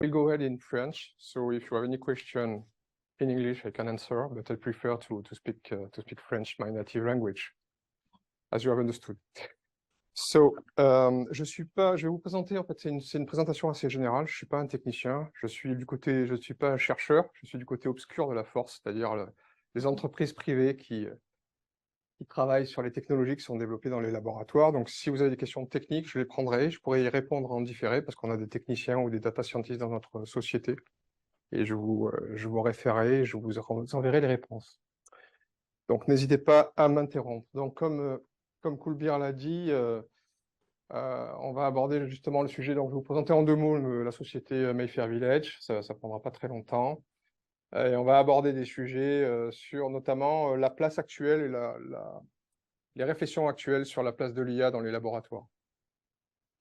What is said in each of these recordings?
we'll go ahead in French. So if you have any question in English, I can answer, but I prefer to speak French, my native language, as you have understood. So, je vais vous présenter, en fait, c'est une présentation assez générale. Je suis pas un technicien, je suis pas un chercheur, je suis du côté obscur de la force, c'est-à-dire les entreprises privées qui travaillent sur les technologies qui sont développées dans les laboratoires. Donc, si vous avez des questions techniques, je les prendrai, je pourrai y répondre en différé parce qu'on a des techniciens ou des data scientists dans notre société. Et je vous référerai, je vous enverrai les réponses. Donc, n'hésitez pas à m'interrompre. Donc, comme Kulbir l'a dit, on va aborder justement le sujet. Donc, je vais vous présenter en 2 mots la société Mayfair Village. Ça prendra pas très longtemps. Et on va aborder des sujets sur notamment la place actuelle et les réflexions actuelles sur la place de l'IA dans les laboratoires.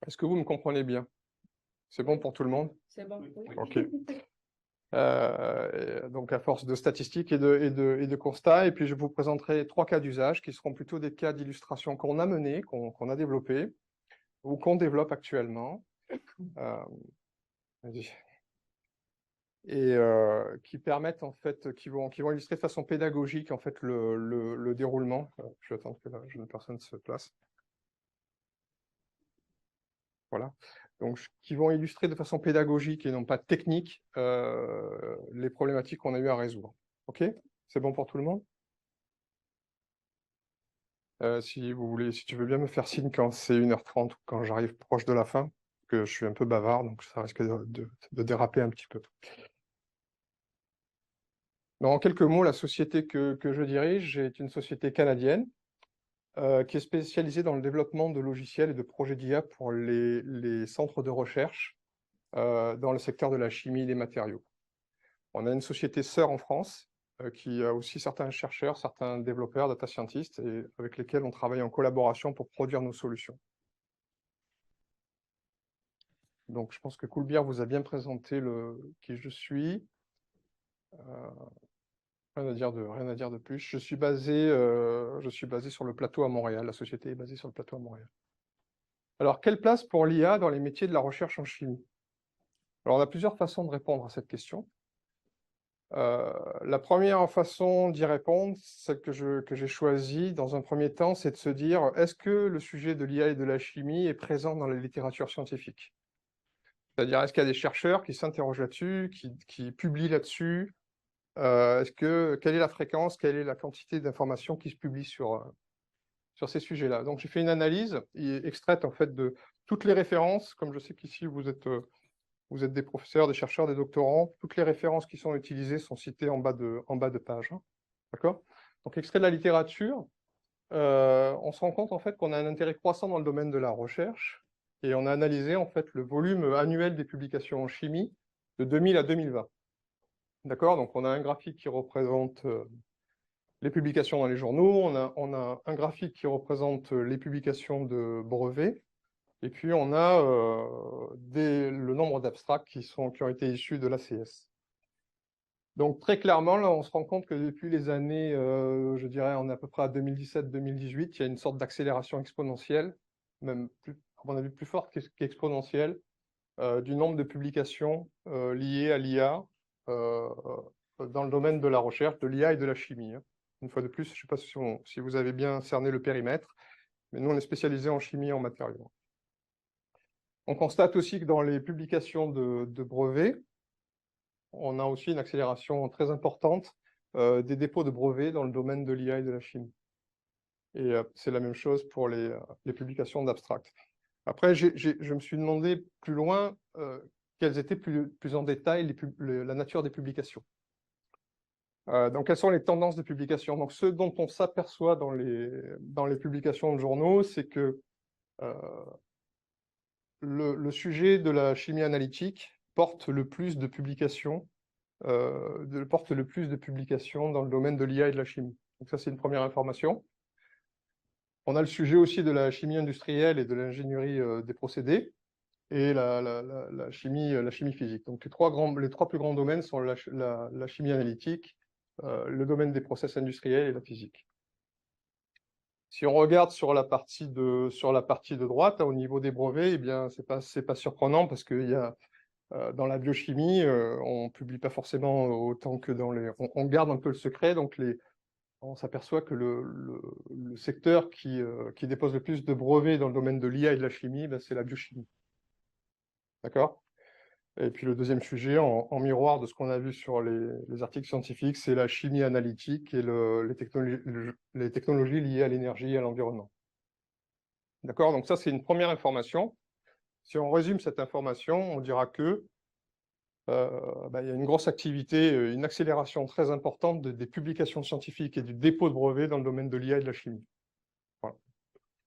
Est-ce que vous me comprenez bien? C'est bon pour tout le monde? C'est bon. Ok. Donc à force de statistiques et de constats, et puis je vous présenterai 3 cas d'usage qui seront plutôt des cas d'illustration qu'on a menés, qu'on a développés ou qu'on développe actuellement. Et qui permettent en fait, qui vont illustrer de façon pédagogique en fait le déroulement. Je vais attendre que la jeune personne se place. Voilà. Donc, qui vont illustrer de façon pédagogique et non pas technique les problématiques qu'on a eu à résoudre. Ok? C'est bon pour tout le monde? Si tu veux bien me faire signe quand c'est 1h30 ou quand j'arrive proche de la fin, que je suis un peu bavard, donc ça risque de déraper un petit peu. En quelques mots, la société que je dirige est une société canadienne qui est spécialisée dans le développement de logiciels et de projets d'IA pour les centres de recherche dans le secteur de la chimie et des matériaux. On a une société sœur en France qui a aussi certains chercheurs, certains développeurs, data scientists, et avec lesquels on travaille en collaboration pour produire nos solutions. Donc, je pense que Kulbir vous a bien présenté qui je suis. Rien à dire de plus. Je suis basé sur le plateau à Montréal. La société est basée sur le plateau à Montréal. Alors, quelle place pour l'IA dans les métiers de la recherche en chimie? Alors, on a plusieurs façons de répondre à cette question. La première façon d'y répondre, celle que j'ai choisie dans un premier temps, c'est de se dire, est-ce que le sujet de l'IA et de la chimie est présent dans la littérature scientifique? C'est-à-dire, est-ce qu'il y a des chercheurs qui s'interrogent là-dessus, qui publient là-dessus? Quelle est la fréquence, quelle est la quantité d'informations qui se publient sur ces sujets-là? Donc, j'ai fait une analyse extraite en fait de toutes les références, comme je sais qu'ici vous êtes des professeurs, des chercheurs, des doctorants, toutes les références qui sont utilisées sont citées en bas de page. Hein. D'accord? Donc, extrait de la littérature, on se rend compte en fait qu'on a un intérêt croissant dans le domaine de la recherche, et on a analysé en fait le volume annuel des publications en chimie de 2000 à 2020. D'accord? Donc, on a un graphique qui représente les publications dans les journaux, on a un graphique qui représente les publications de brevets, et puis on a le nombre d'abstracts qui ont été issus de l'ACS. Donc très clairement, là, on se rend compte que depuis les années, je dirais, on est à peu près à 2017-2018, il y a une sorte d'accélération exponentielle, même à mon avis plus forte qu'exponentielle, du nombre de publications liées à l'IA dans le domaine de la recherche, de l'IA et de la chimie. Hein. Une fois de plus, je ne sais pas si vous avez bien cerné le périmètre, mais nous, on est spécialisé en chimie et en matériaux. On constate aussi que dans les publications de brevets, on a aussi une accélération très importante des dépôts de brevets dans le domaine de l'IA et de la chimie. Et c'est la même chose pour les publications d'abstracts. Après, je me suis demandé plus loin quelles étaient plus en détail la nature des publications. Donc, quelles sont les tendances de publication? Donc, ce dont on s'aperçoit dans les publications de journaux, c'est que le sujet de la chimie analytique porte le plus de publications, dans le domaine de l'IA et de la chimie. Donc ça, c'est une première information. On a le sujet aussi de la chimie industrielle et de l'ingénierie des procédés, et la chimie physique. Donc les trois plus grands domaines sont la chimie analytique, le domaine des process industriels et la physique. Si on regarde sur la partie de droite, au niveau des brevets, eh bien, c'est pas surprenant parce qu'il y a Dans la biochimie, on ne publie pas forcément autant que dans les... On garde un peu le secret, donc on s'aperçoit que le secteur qui dépose le plus de brevets dans le domaine de l'IA et de la chimie, ben, c'est la biochimie. D'accord? Et puis le deuxième sujet, en miroir de ce qu'on a vu sur les articles scientifiques, c'est la chimie analytique et les technologies liées à l'énergie et à l'environnement. D'accord? Donc ça, c'est une première information. Si on résume cette information, on dira que il y a une grosse activité, une accélération très importante des publications scientifiques et du dépôt de brevets dans le domaine de l'IA et de la chimie. Voilà.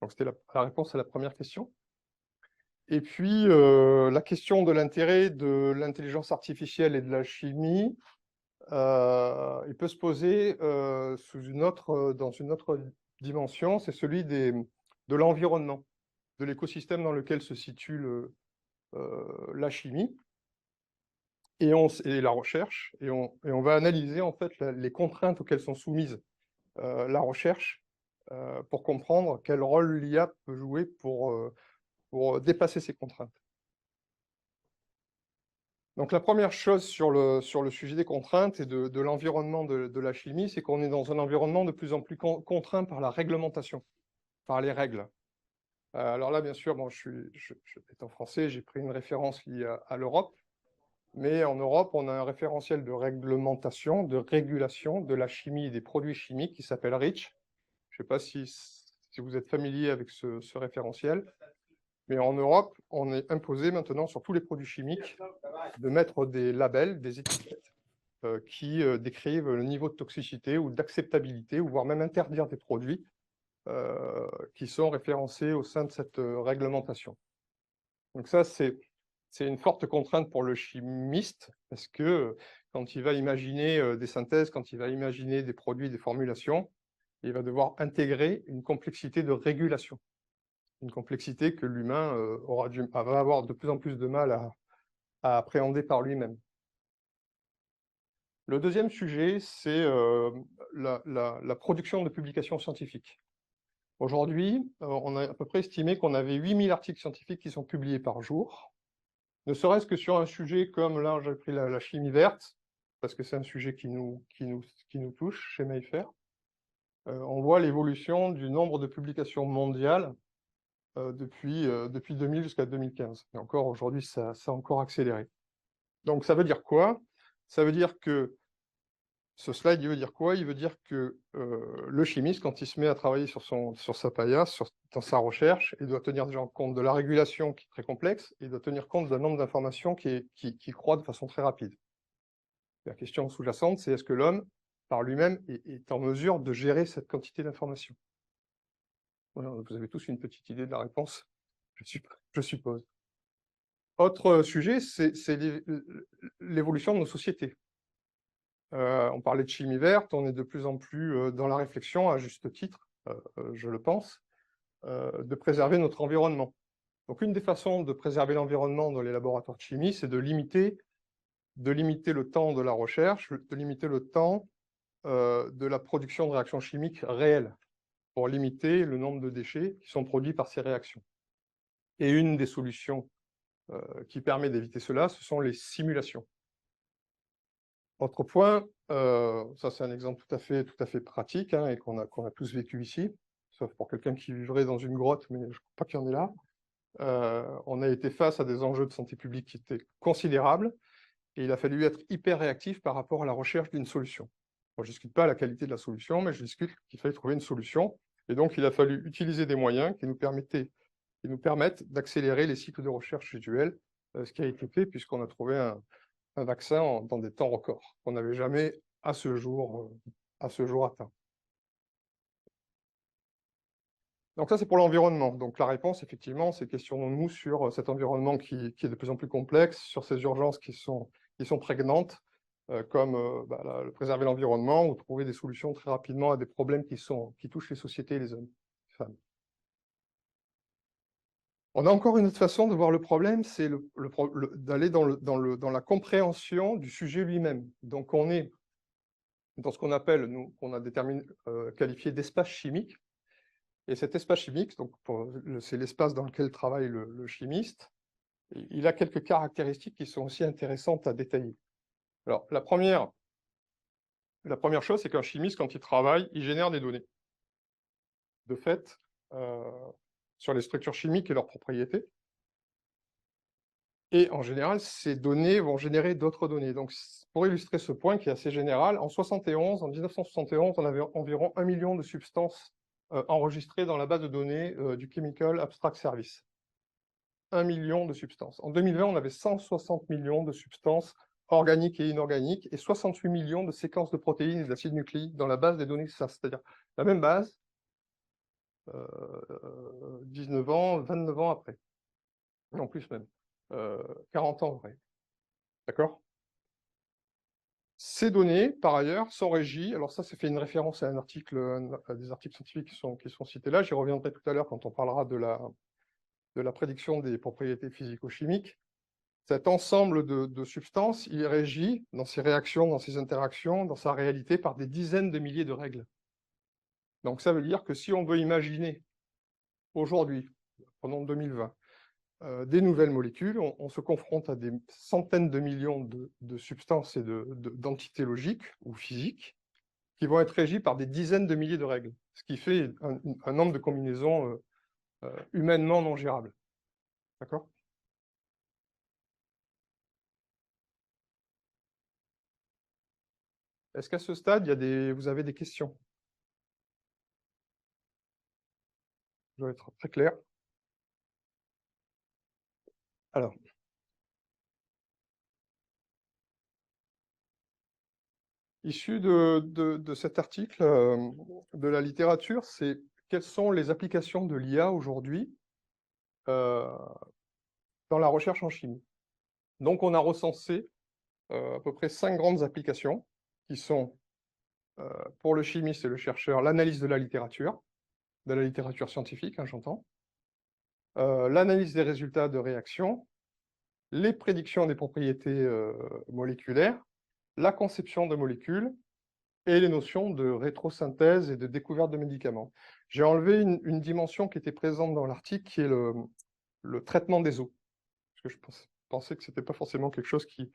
Donc c'était la réponse à la première question. Et puis, la question de l'intérêt de l'intelligence artificielle et de la chimie, il peut se poser dans une autre dimension, c'est celui de l'environnement, de l'écosystème dans lequel se situe la chimie et la recherche, et on va analyser en fait les contraintes auxquelles sont soumises la recherche pour comprendre quel rôle l'IA peut jouer pour dépasser ces contraintes. Donc la première chose sur le sujet des contraintes et de l'environnement de la chimie, c'est qu'on est dans un environnement de plus en plus contraint par la réglementation, par les règles. Alors là, bien sûr, bon, étant français, j'ai pris une référence liée à l'Europe, mais en Europe, on a un référentiel de réglementation, de régulation de la chimie et des produits chimiques qui s'appelle REACH. Je ne sais pas si vous êtes familier avec ce référentiel. Mais en Europe, on est imposé maintenant sur tous les produits chimiques de mettre des labels, des étiquettes qui décrivent le niveau de toxicité ou d'acceptabilité, ou voire même interdire des produits qui sont référencés au sein de cette réglementation. Donc ça, c'est une forte contrainte pour le chimiste, parce que quand il va imaginer des synthèses, quand il va imaginer des produits, des formulations, il va devoir intégrer une complexité de régulation. Une complexité que l'humain va avoir de plus en plus de mal à appréhender par lui-même. Le deuxième sujet, c'est la production de publications scientifiques. Aujourd'hui, on a à peu près estimé qu'on avait 8000 articles scientifiques qui sont publiés par jour, ne serait-ce que sur un sujet comme là, j'ai pris la chimie verte, parce que c'est un sujet qui nous touche chez Mayfair. On voit l'évolution du nombre de publications mondiales depuis 2000 jusqu'à 2015. Et encore aujourd'hui, ça a encore accéléré. Donc ça veut dire quoi? Ça veut dire que ce slide, il veut dire quoi? Il veut dire que le chimiste, quand il se met à travailler sur sa paillasse, dans sa recherche, il doit tenir déjà compte de la régulation qui est très complexe, et il doit tenir compte d'un nombre d'informations qui croît de façon très rapide. La question sous-jacente, c'est est-ce que l'homme, par lui-même, est en mesure de gérer cette quantité d'informations? Voilà, vous avez tous une petite idée de la réponse, je suppose. Autre sujet, c'est l'évolution de nos sociétés. On parlait de chimie verte, on est de plus en plus dans la réflexion, à juste titre, je le pense, de préserver notre environnement. Donc une des façons de préserver l'environnement dans les laboratoires de chimie, c'est de limiter le temps de la recherche, de limiter le temps de la production de réactions chimiques réelles, pour limiter le nombre de déchets qui sont produits par ces réactions. Et une des solutions qui permet d'éviter cela, ce sont les simulations. Autre point, ça c'est un exemple tout à fait pratique, hein, et qu'on a tous vécu ici, sauf pour quelqu'un qui vivrait dans une grotte, mais je ne crois pas qu'il y en ait là. On a été face à des enjeux de santé publique qui étaient considérables, et il a fallu être hyper réactif par rapport à la recherche d'une solution. Bon, je ne discute pas la qualité de la solution, mais je discute qu'il fallait trouver une solution, et donc il a fallu utiliser des moyens qui nous permettent d'accélérer les cycles de recherche usuels, ce qui a été fait puisqu'on a trouvé un vaccin dans des temps records, qu'on n'avait jamais à ce jour atteint. Donc ça, c'est pour l'environnement. Donc la réponse, effectivement, c'est questionnons-nous sur cet environnement qui est de plus en plus complexe, sur ces urgences qui sont prégnantes, comme préserver l'environnement ou trouver des solutions très rapidement à des problèmes qui touchent les sociétés et les hommes, les femmes. On a encore une autre façon de voir le problème, c'est d'aller dans la compréhension du sujet lui-même. Donc on est dans ce qu'on appelle, nous, qu'on a qualifié d'espace chimique. Et cet espace chimique, donc c'est l'espace dans lequel travaille le chimiste, il a quelques caractéristiques qui sont aussi intéressantes à détailler. Alors, la première chose, c'est qu'un chimiste, quand il travaille, il génère des données. De fait, sur les structures chimiques et leurs propriétés. Et en général, ces données vont générer d'autres données. Donc, pour illustrer ce point qui est assez général, en 1971, on avait environ 1 million de substances enregistrées dans la base de données du Chemical Abstract Service. 1 million de substances. En 2020, on avait 160 millions de substances organiques et inorganiques et 68 millions de séquences de protéines et d'acides nucléiques dans la base des données SAS, c'est-à-dire la même base, 19 ans, 29 ans après. Non, plus même. 40 ans après. D'accord? Ces données, par ailleurs, sont régies, alors ça, c'est fait une référence à un article, à des articles scientifiques qui sont cités là, j'y reviendrai tout à l'heure quand on parlera de la prédiction des propriétés physico-chimiques. Cet ensemble de substances, il est régi dans ses réactions, dans ses interactions, dans sa réalité, par des dizaines de milliers de règles. Donc ça veut dire que si on veut imaginer aujourd'hui, pendant 2020, des nouvelles molécules, on se confronte à des centaines de millions de substances et d'entités logiques ou physiques qui vont être régies par des dizaines de milliers de règles, ce qui fait un nombre de combinaisons humainement non gérables. D'accord? Est-ce qu'à ce stade, vous avez des questions? Je dois être très clair. Alors, issu de cet article de la littérature, c'est quelles sont les applications de l'IA aujourd'hui dans la recherche en chimie. Donc, on a recensé à peu près 5 grandes applications qui sont, pour le chimiste et le chercheur, l'analyse de la littérature scientifique, hein, j'entends, l'analyse des résultats de réaction, les prédictions des propriétés moléculaires, la conception de molécules et les notions de rétrosynthèse et de découverte de médicaments. J'ai enlevé une dimension qui était présente dans l'article, qui est le traitement des eaux. Parce que je pensais que ce n'était pas forcément quelque chose qui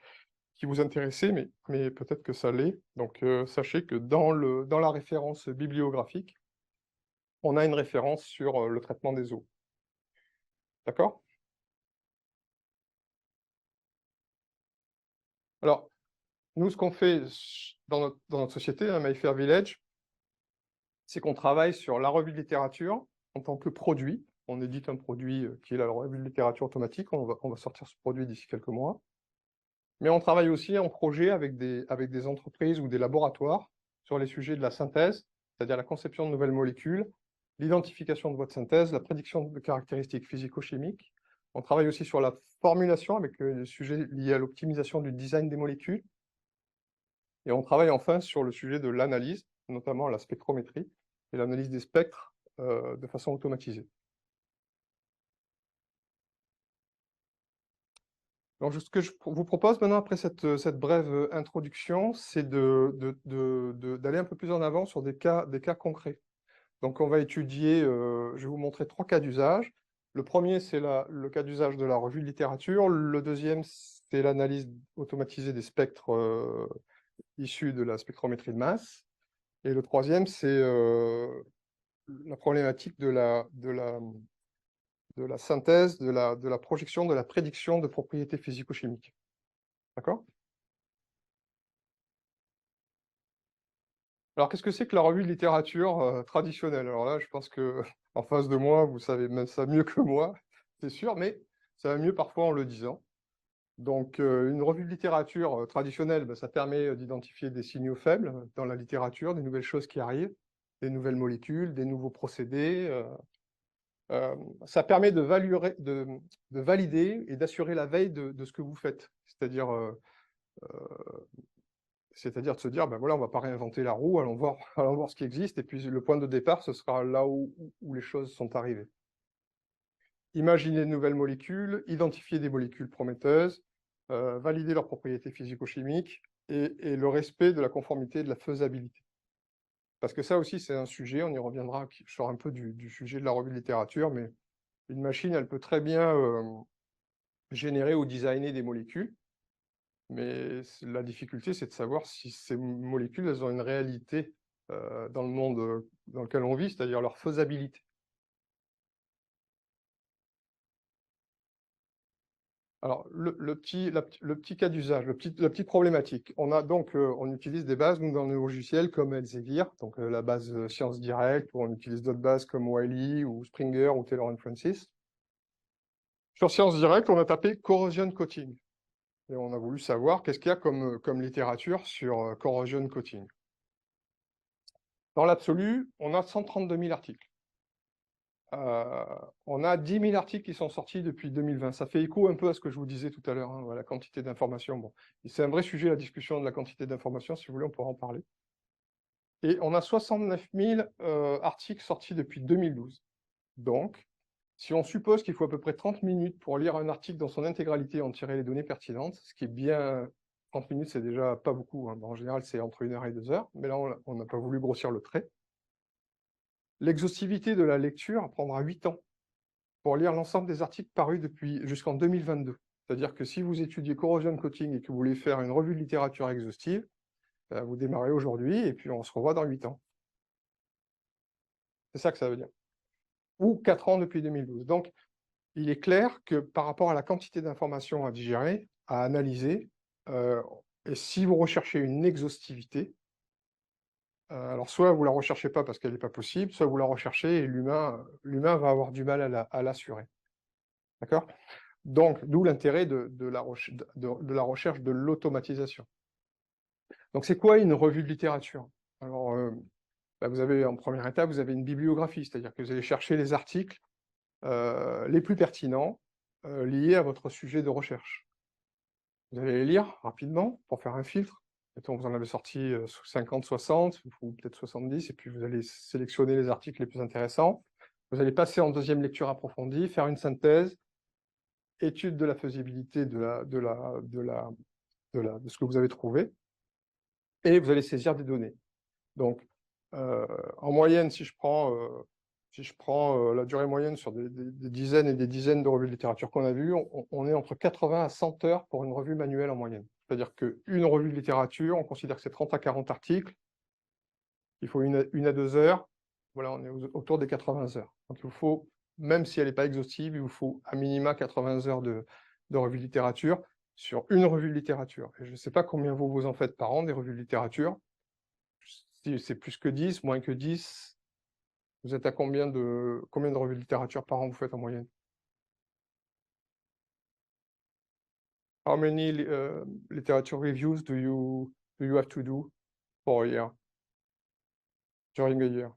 vous intéressait, mais peut-être que ça l'est. Donc, sachez que dans la référence bibliographique, on a une référence sur le traitement des eaux. D'accord? Alors, nous, ce qu'on fait dans notre société, hein, Mayfair Village, c'est qu'on travaille sur la revue de littérature en tant que produit. On édite un produit qui est la revue de littérature automatique. On va sortir ce produit d'ici quelques mois. Mais on travaille aussi en projet avec des entreprises ou des laboratoires sur les sujets de la synthèse, c'est-à-dire la conception de nouvelles molécules, l'identification de voies de synthèse, la prédiction de caractéristiques physico-chimiques. On travaille aussi sur la formulation avec des sujets liés à l'optimisation du design des molécules. Et on travaille enfin sur le sujet de l'analyse, notamment la spectrométrie et l'analyse des spectres de façon automatisée. Donc, ce que je vous propose maintenant, après cette brève introduction, c'est d'aller un peu plus en avant sur des cas concrets. Donc, on va étudier, je vais vous montrer 3 cas d'usage. Le premier, c'est le cas d'usage de la revue de littérature. Le deuxième, c'est l'analyse automatisée des spectres issus de la spectrométrie de masse. Et le troisième, c'est la problématique de la synthèse, de la projection, de la prédiction de propriétés physico-chimiques. D'accord? Alors, qu'est-ce que c'est que la revue de littérature traditionnelle? Alors là, je pense que en face de moi, vous savez même ça mieux que moi, c'est sûr, mais ça va mieux parfois en le disant. Donc, une revue de littérature traditionnelle, ça permet d'identifier des signaux faibles dans la littérature, des nouvelles choses qui arrivent, des nouvelles molécules, des nouveaux procédés. Ça permet de valider et d'assurer la veille de ce que vous faites. C'est-à-dire de se dire, ben voilà, on ne va pas réinventer la roue, allons voir, allons voir ce qui existe, et puis le point de départ, ce sera là où les choses sont arrivées. Imaginer de nouvelles molécules, identifier des molécules prometteuses, valider leurs propriétés physico-chimiques, et le respect de la conformité et de la faisabilité. Parce que ça aussi, c'est un sujet, on y reviendra, je sors un peu du sujet de la revue de littérature, mais une machine, elle peut très bien générer ou designer des molécules. Mais la difficulté, c'est de savoir si ces molécules, elles ont une réalité dans le monde dans lequel on vit, c'est-à-dire leur faisabilité. Alors, le petit cas d'usage, la petite problématique. On a donc, on utilise des bases, nous, dans nos logiciels, comme Elsevier, donc la base Science Direct, ou on utilise d'autres bases comme Wiley, ou Springer, ou Taylor & Francis. Sur Science Direct, on a tapé corrosion coating. Et on a voulu savoir qu'est-ce qu'il y a comme littérature sur corrosion coating. Dans l'absolu, on a 132 000 articles. On a 10 000 articles qui sont sortis depuis 2020. Ça fait écho un peu à ce que je vous disais tout à l'heure, hein, la quantité d'informations. Bon, c'est un vrai sujet, la discussion de la quantité d'informations. Si vous voulez, on pourra en parler. Et on a 69 000 articles sortis depuis 2012. Donc, si on suppose qu'il faut à peu près 30 minutes pour lire un article dans son intégralité et en tirer les données pertinentes, ce qui est bien... 30 minutes, c'est déjà pas beaucoup. Hein. En général, c'est entre 1 heure et 2 heures. Mais là, on n'a pas voulu grossir le trait. L'exhaustivité de la lecture prendra 8 ans pour lire l'ensemble des articles parus jusqu'en 2022. C'est-à-dire que si vous étudiez corrosion coating et que vous voulez faire une revue de littérature exhaustive, vous démarrez aujourd'hui et puis on se revoit dans 8 ans. C'est ça que ça veut dire. Ou 4 ans depuis 2012. Donc, il est clair que par rapport à la quantité d'informations à digérer, à analyser, et si vous recherchez une exhaustivité, alors soit vous ne la recherchez pas parce qu'elle n'est pas possible, soit vous la recherchez et l'humain va avoir du mal à l'assurer. D'accord? Donc, d'où l'intérêt de la recherche de l'automatisation. Donc, c'est quoi une revue de littérature? Alors, vous avez en première étape, vous avez une bibliographie, c'est-à-dire que vous allez chercher les articles les plus pertinents liés à votre sujet de recherche. Vous allez les lire rapidement pour faire un filtre. Mettons, vous en avez sorti 50, 60, ou peut-être 70, et puis vous allez sélectionner les articles les plus intéressants. Vous allez passer en deuxième lecture approfondie, faire une synthèse, étude de la faisabilité de ce que vous avez trouvé, et vous allez saisir des données. Donc, en moyenne, si je prends la durée moyenne sur des dizaines et des dizaines de revues de littérature qu'on a vues, on est entre 80 à 100 heures pour une revue manuelle en moyenne. C'est-à-dire qu'une revue de littérature, on considère que c'est 30 à 40 articles, il faut 1 à 2 heures, voilà, on est autour des 80 heures. Donc il vous faut, même si elle n'est pas exhaustive, il vous faut à minima 80 heures de revue de littérature sur une revue de littérature. Et je ne sais pas combien vous en faites par an, des revues de littérature. Si c'est plus que 10, moins que 10, vous êtes à combien de revues de littérature par an vous faites en moyenne? How many literature reviews do you have to do for a year? During a year?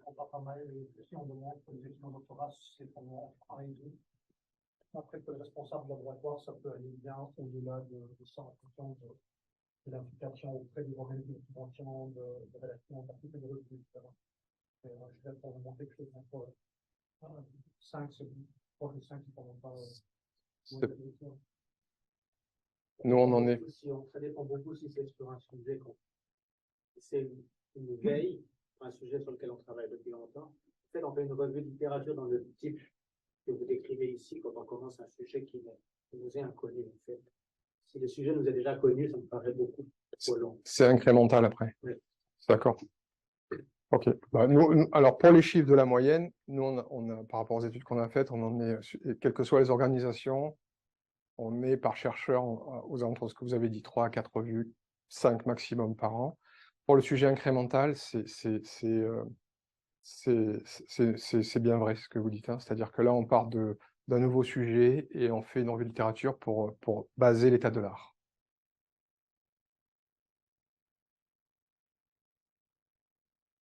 On pas mal, si on demande pour les étudiants doctorat, c'est pendant 1 et 2. Après que le responsable de laboratoire, ça peut aller bien au-delà de ça en fonction de l'implication auprès du domaine de subvention, de rédaction d'articles de revue, etc. Je vais pour vous montrer quelque chose entre 5, 3 et 5 qui ne pendant pas. Nous, on en est. Ça dépend beaucoup si c'est sur un sujet, c'est une veille, un sujet sur lequel on travaille depuis longtemps. En fait, on fait une revue de littérature dans le type que vous décrivez ici quand on commence un sujet qui nous est inconnu, en fait. Si le sujet nous est déjà connu, ça me paraît beaucoup trop long. C'est incrémental après. Oui. D'accord. Ok. Alors, pour les chiffres de la moyenne, nous, on a, par rapport aux études qu'on a faites, on en est, quelles que soient les organisations, on est par chercheur aux alentours de ce que vous avez dit, 3 à 4 revues, 5 maximum par an. Pour le sujet incrémental, c'est bien vrai ce que vous dites. Hein. C'est-à-dire que là, on part d'un nouveau sujet et on fait une revue de littérature pour baser l'état de l'art.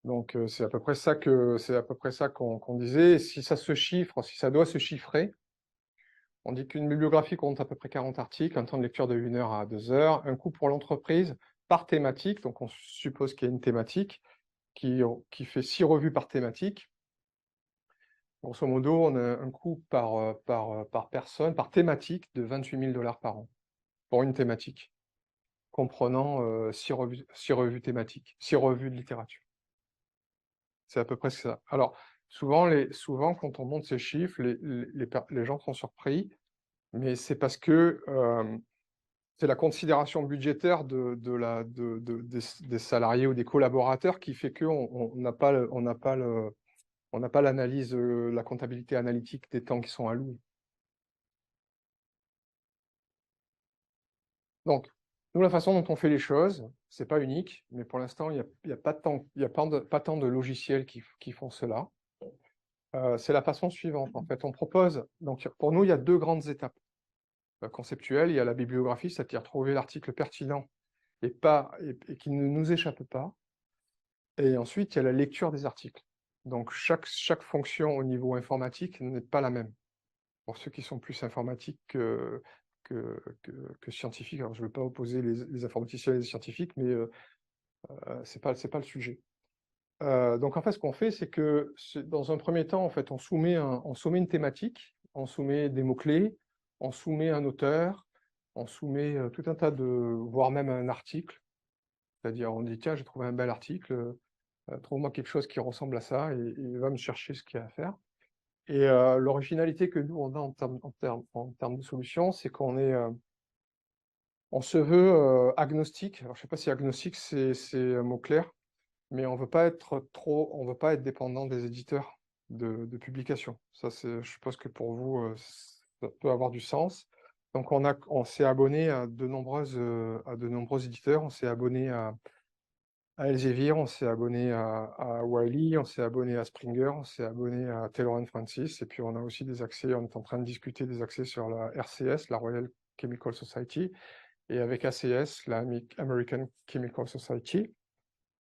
Donc, c'est à peu près ça qu'on disait. Si ça se chiffre, si ça doit se chiffrer, on dit qu'une bibliographie compte à peu près 40 articles, un temps de lecture de 1 heure à 2 heures, un coût pour l'entreprise par thématique, donc on suppose qu'il y a une thématique qui fait 6 revues par thématique. Grosso modo, on a un coût par personne, par thématique, de 28 000 $ par an, pour une thématique, comprenant 6 revues thématiques, 6 revues de littérature. C'est à peu près ça. Alors, souvent, quand on monte ces chiffres, les gens sont surpris. mais c'est parce que c'est la considération budgétaire des salariés ou des collaborateurs qui fait qu'on n'a pas l'analyse, la comptabilité analytique des temps qui sont alloués. Donc, nous, la façon dont on fait les choses, c'est pas unique, mais pour l'instant, il y a pas tant de logiciels qui font cela. C'est la façon suivante, en fait. On propose, donc pour nous, il y a 2 grandes étapes conceptuelles. Il y a la bibliographie, c'est-à-dire trouver l'article pertinent et qui ne nous échappe pas. Et ensuite, il y a la lecture des articles. Donc, chaque fonction au niveau informatique n'est pas la même. Pour ceux qui sont plus informatiques que scientifiques, alors je ne veux pas opposer les informaticiens et les scientifiques, mais c'est pas le sujet. Donc en fait, ce qu'on fait, c'est que dans un premier temps, en fait, on soumet une thématique, on soumet des mots-clés, on soumet un auteur, on soumet tout un tas voire même un article. C'est-à-dire, on dit, tiens, j'ai trouvé un bel article, trouve-moi quelque chose qui ressemble à ça, et va me chercher ce qu'il y a à faire. Et l'originalité que nous, on a en termes de solutions, c'est on se veut agnostique. Alors, je ne sais pas si agnostique, c'est un mot clair, mais on veut pas être dépendant des éditeurs de publication. Ça, je suppose que pour vous, ça peut avoir du sens. Donc, on s'est abonné à de nombreux éditeurs. On s'est abonné à Elsevier, on s'est abonné à Wiley, on s'est abonné à Springer, on s'est abonné à Taylor & Francis, et puis on a aussi des accès, on est en train de discuter des accès sur la RCS, la Royal Chemical Society, et avec ACS, la American Chemical Society.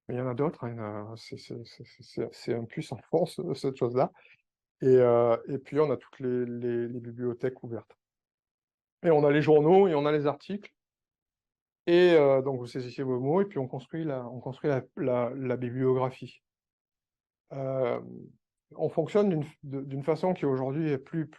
Mais il y en a d'autres, hein, c'est un plus en France, cette chose-là. Et puis on a toutes les bibliothèques ouvertes. Et on a les journaux et on a les articles. Et donc vous saisissez vos mots et puis on construit la bibliographie. On fonctionne d'une façon qui aujourd'hui est plus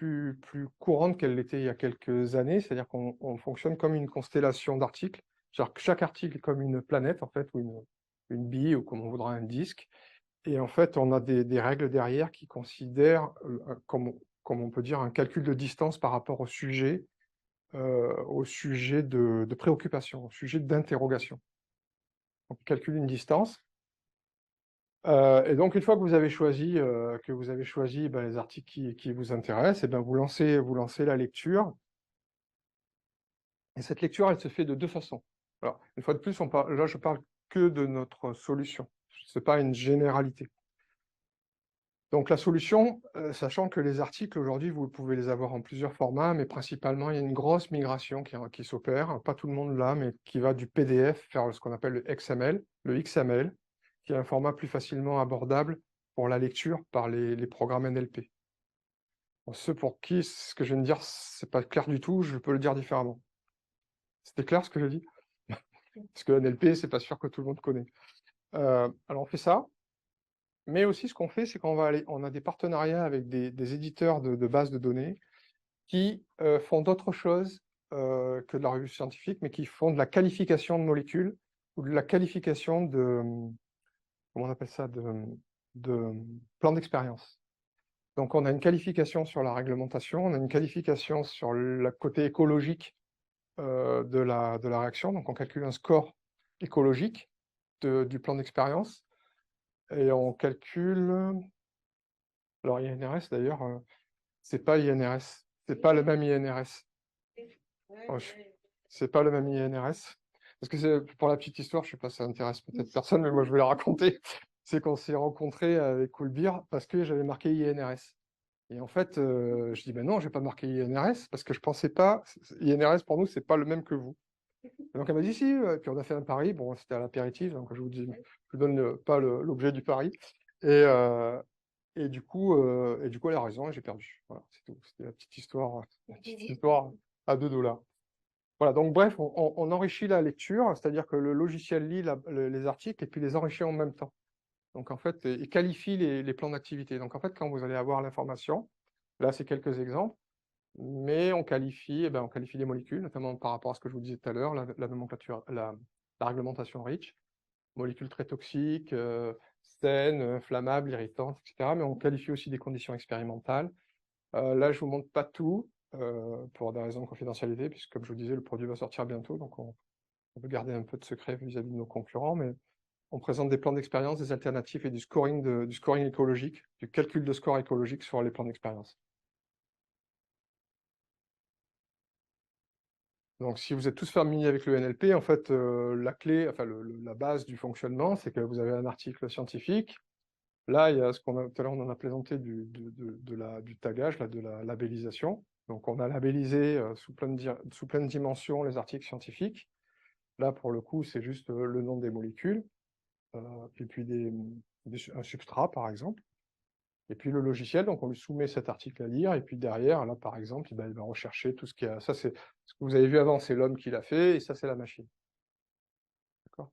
courante qu'elle l'était il y a quelques années, c'est-à-dire qu'on fonctionne comme une constellation d'articles. C'est-à-dire que chaque article est comme une planète, en fait, ou une bille, ou comme on voudra un disque. Et en fait, on a des règles derrière qui considèrent, comme on peut dire, un calcul de distance par rapport au sujet de préoccupation, au sujet d'interrogation. On calcule une distance. Et donc, une fois que vous avez choisi, les articles qui vous intéressent, et ben vous lancez la lecture. Et cette lecture, elle se fait de 2 façons. Alors, une fois de plus, là, je parle que de notre solution. Ce n'est pas une généralité. Donc la solution, sachant que les articles aujourd'hui, vous pouvez les avoir en plusieurs formats, mais principalement, il y a une grosse migration qui s'opère, pas tout le monde là, mais qui va du PDF vers ce qu'on appelle le XML, qui est un format plus facilement abordable pour la lecture par les programmes NLP. Pour ceux pour qui ce que je viens de dire, c'est pas clair du tout, je peux le dire différemment. C'était clair ce que j'ai dit? Parce que NLP, c'est pas sûr que tout le monde connaît. Alors on fait ça. Mais aussi, ce qu'on fait, c'est on a des partenariats avec des éditeurs de bases de données qui font d'autres choses que de la revue scientifique, mais qui font de la qualification de molécules ou de la qualification comment on appelle ça, de plan d'expérience. Donc, on a une qualification sur la réglementation, on a une qualification sur le côté écologique de la réaction. Donc, on calcule un score écologique du plan d'expérience. Et on calcule. Alors, INRS, d'ailleurs, c'est pas INRS. C'est pas le même INRS. C'est pas le même INRS. Parce que pour la petite histoire, je sais pas si ça intéresse peut-être personne, mais moi je vais la raconter. C'est qu'on s'est rencontrés avec Coolbeer parce que j'avais marqué INRS. Et en fait, je dis, ben non, je vais pas marquer INRS parce que je pensais pas. INRS pour nous, c'est pas le même que vous. Et donc elle m'a dit si, et puis on a fait un pari. Bon, c'était à l'apéritif, donc je vous donne pas l'objet du pari. Et du coup, elle a raison et j'ai perdu. Voilà, c'est tout. C'était la petite histoire à $2. Voilà, donc bref, on enrichit la lecture, c'est-à-dire que le logiciel lit les articles et puis les enrichit en même temps. Donc en fait, il qualifie les plans d'activité. Donc en fait, quand vous allez avoir l'information, là c'est quelques exemples, mais on qualifie les molécules, notamment par rapport à ce que je vous disais tout à l'heure, la nomenclature, la réglementation REACH, molécules très toxiques, saines, inflammables, irritantes, etc. Mais on qualifie aussi des conditions expérimentales. Là, je vous montre pas tout. pour des raisons de confidentialité, puisque comme je vous disais, le produit va sortir bientôt, donc on veut garder un peu de secret vis-à-vis de nos concurrents, mais on présente des plans d'expérience, des alternatives et du scoring écologique, du calcul de score écologique sur les plans d'expérience. Donc, si vous êtes tous familiers avec le NLP, en fait, la clé, enfin, la base du fonctionnement, c'est que vous avez un article scientifique. Là, il y a ce qu'on a, tout à l'heure, on en a présenté du tagage, là, de la labellisation. Donc, on a labellisé sous plein de dimensions les articles scientifiques. Là, pour le coup, c'est juste le nom des molécules, et puis un substrat, par exemple. Et puis le logiciel, donc on lui soumet cet article à lire, et puis derrière, là, par exemple, il va rechercher tout ce qu'il y a. Ça, c'est ce que vous avez vu avant, c'est l'homme qui l'a fait, et ça, c'est la machine. D'accord ?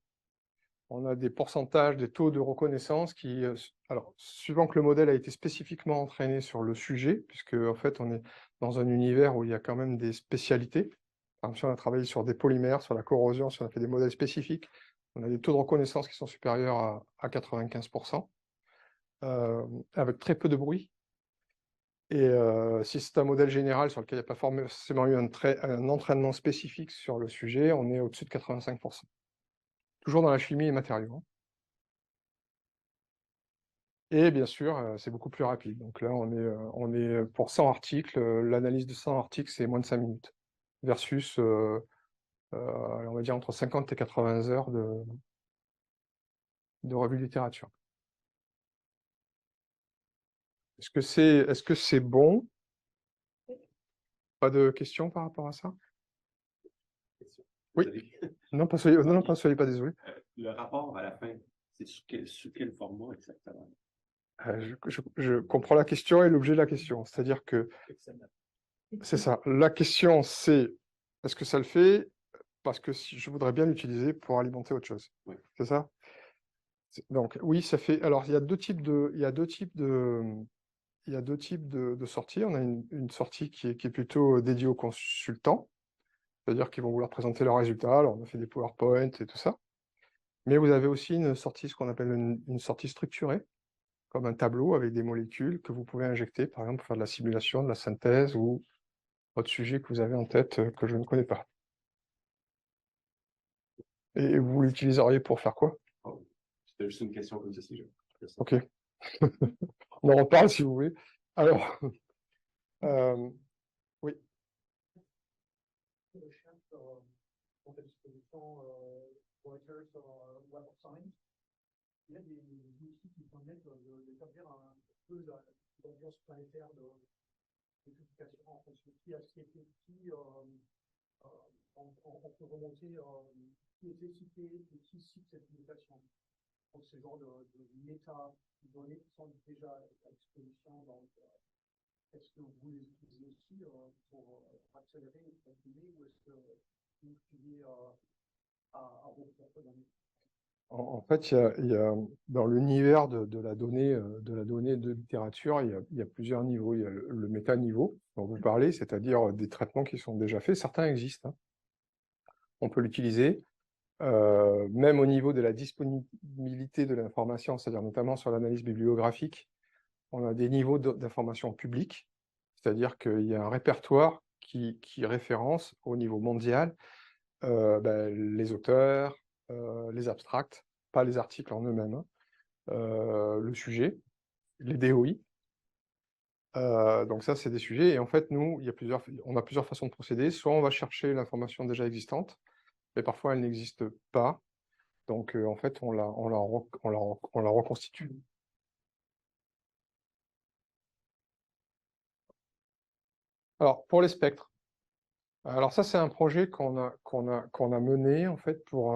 On a des pourcentages, des taux de reconnaissance qui, alors, suivant que le modèle a été spécifiquement entraîné sur le sujet, puisque en fait, on est dans un univers où il y a quand même des spécialités. Par exemple, si on a travaillé sur des polymères, sur la corrosion, si on a fait des modèles spécifiques, on a des taux de reconnaissance qui sont supérieurs à 95%, avec très peu de bruit. Et si c'est un modèle général sur lequel il n'y a pas forcément eu un entraînement spécifique sur le sujet, on est au-dessus de 85%. Toujours dans la chimie et matériaux, hein. Et bien sûr, c'est beaucoup plus rapide. Donc là, on est pour 100 articles, l'analyse de 100 articles, c'est moins de 5 minutes, versus, on va dire, entre 50 et 80 heures de revue de littérature. Est-ce que c'est bon? Pas de questions par rapport à ça? Oui. Non, soyez pas désolé. Le rapport à la fin, c'est sous quel format exactement? Je comprends la question et l'objet de la question. C'est-à-dire que c'est ça. La question, c'est est-ce que ça le fait? Parce que je voudrais bien l'utiliser pour alimenter autre chose. Oui. C'est ça? Donc oui, ça fait. Alors il y a deux types de sorties. On a une sortie qui est plutôt dédiée aux consultants, c'est-à-dire qu'ils vont vouloir présenter leurs résultats. Alors on a fait des PowerPoint et tout ça. Mais vous avez aussi une sortie, ce qu'on appelle une sortie structurée, comme un tableau avec des molécules que vous pouvez injecter, par exemple, pour faire de la simulation, de la synthèse ou autre sujet que vous avez en tête que je ne connais pas. Et vous l'utiliseriez pour faire quoi? Oh, c'était juste une question comme ceci. Ok. On en reparle si vous voulez. Alors, oui. Recherche sont à disposition Reuters sur Web of Science. Il y a des outils qui permettent d'établir un peu l'ambiance planétaire de publication en fonction de qui a été qui. On peut remonter qui était cité et qui cite cette publication. Donc, ces genres de méta-données qui sont déjà à disposition. Donc, est-ce que vous les utilisez aussi pour accélérer et continuer ou est-ce que vous utilisez à vos propres données? En fait, il y a dans l'univers de la donnée de littérature, il y a plusieurs niveaux. Il y a le méta-niveau dont vous parlez, c'est-à-dire des traitements qui sont déjà faits. Certains existent, hein. On peut l'utiliser, même au niveau de la disponibilité de l'information, c'est-à-dire notamment sur l'analyse bibliographique. On a des niveaux d'information publique, c'est-à-dire qu'il y a un répertoire qui référence au niveau mondial les auteurs, les abstracts, pas les articles en eux-mêmes, hein, le sujet, les DOI. Donc ça, c'est des sujets. Et en fait, nous, on a plusieurs façons de procéder. Soit on va chercher l'information déjà existante, mais parfois elle n'existe pas. Donc en fait, on la reconstitue. Alors, pour les spectres. Alors ça, c'est un projet qu'on a mené en fait pour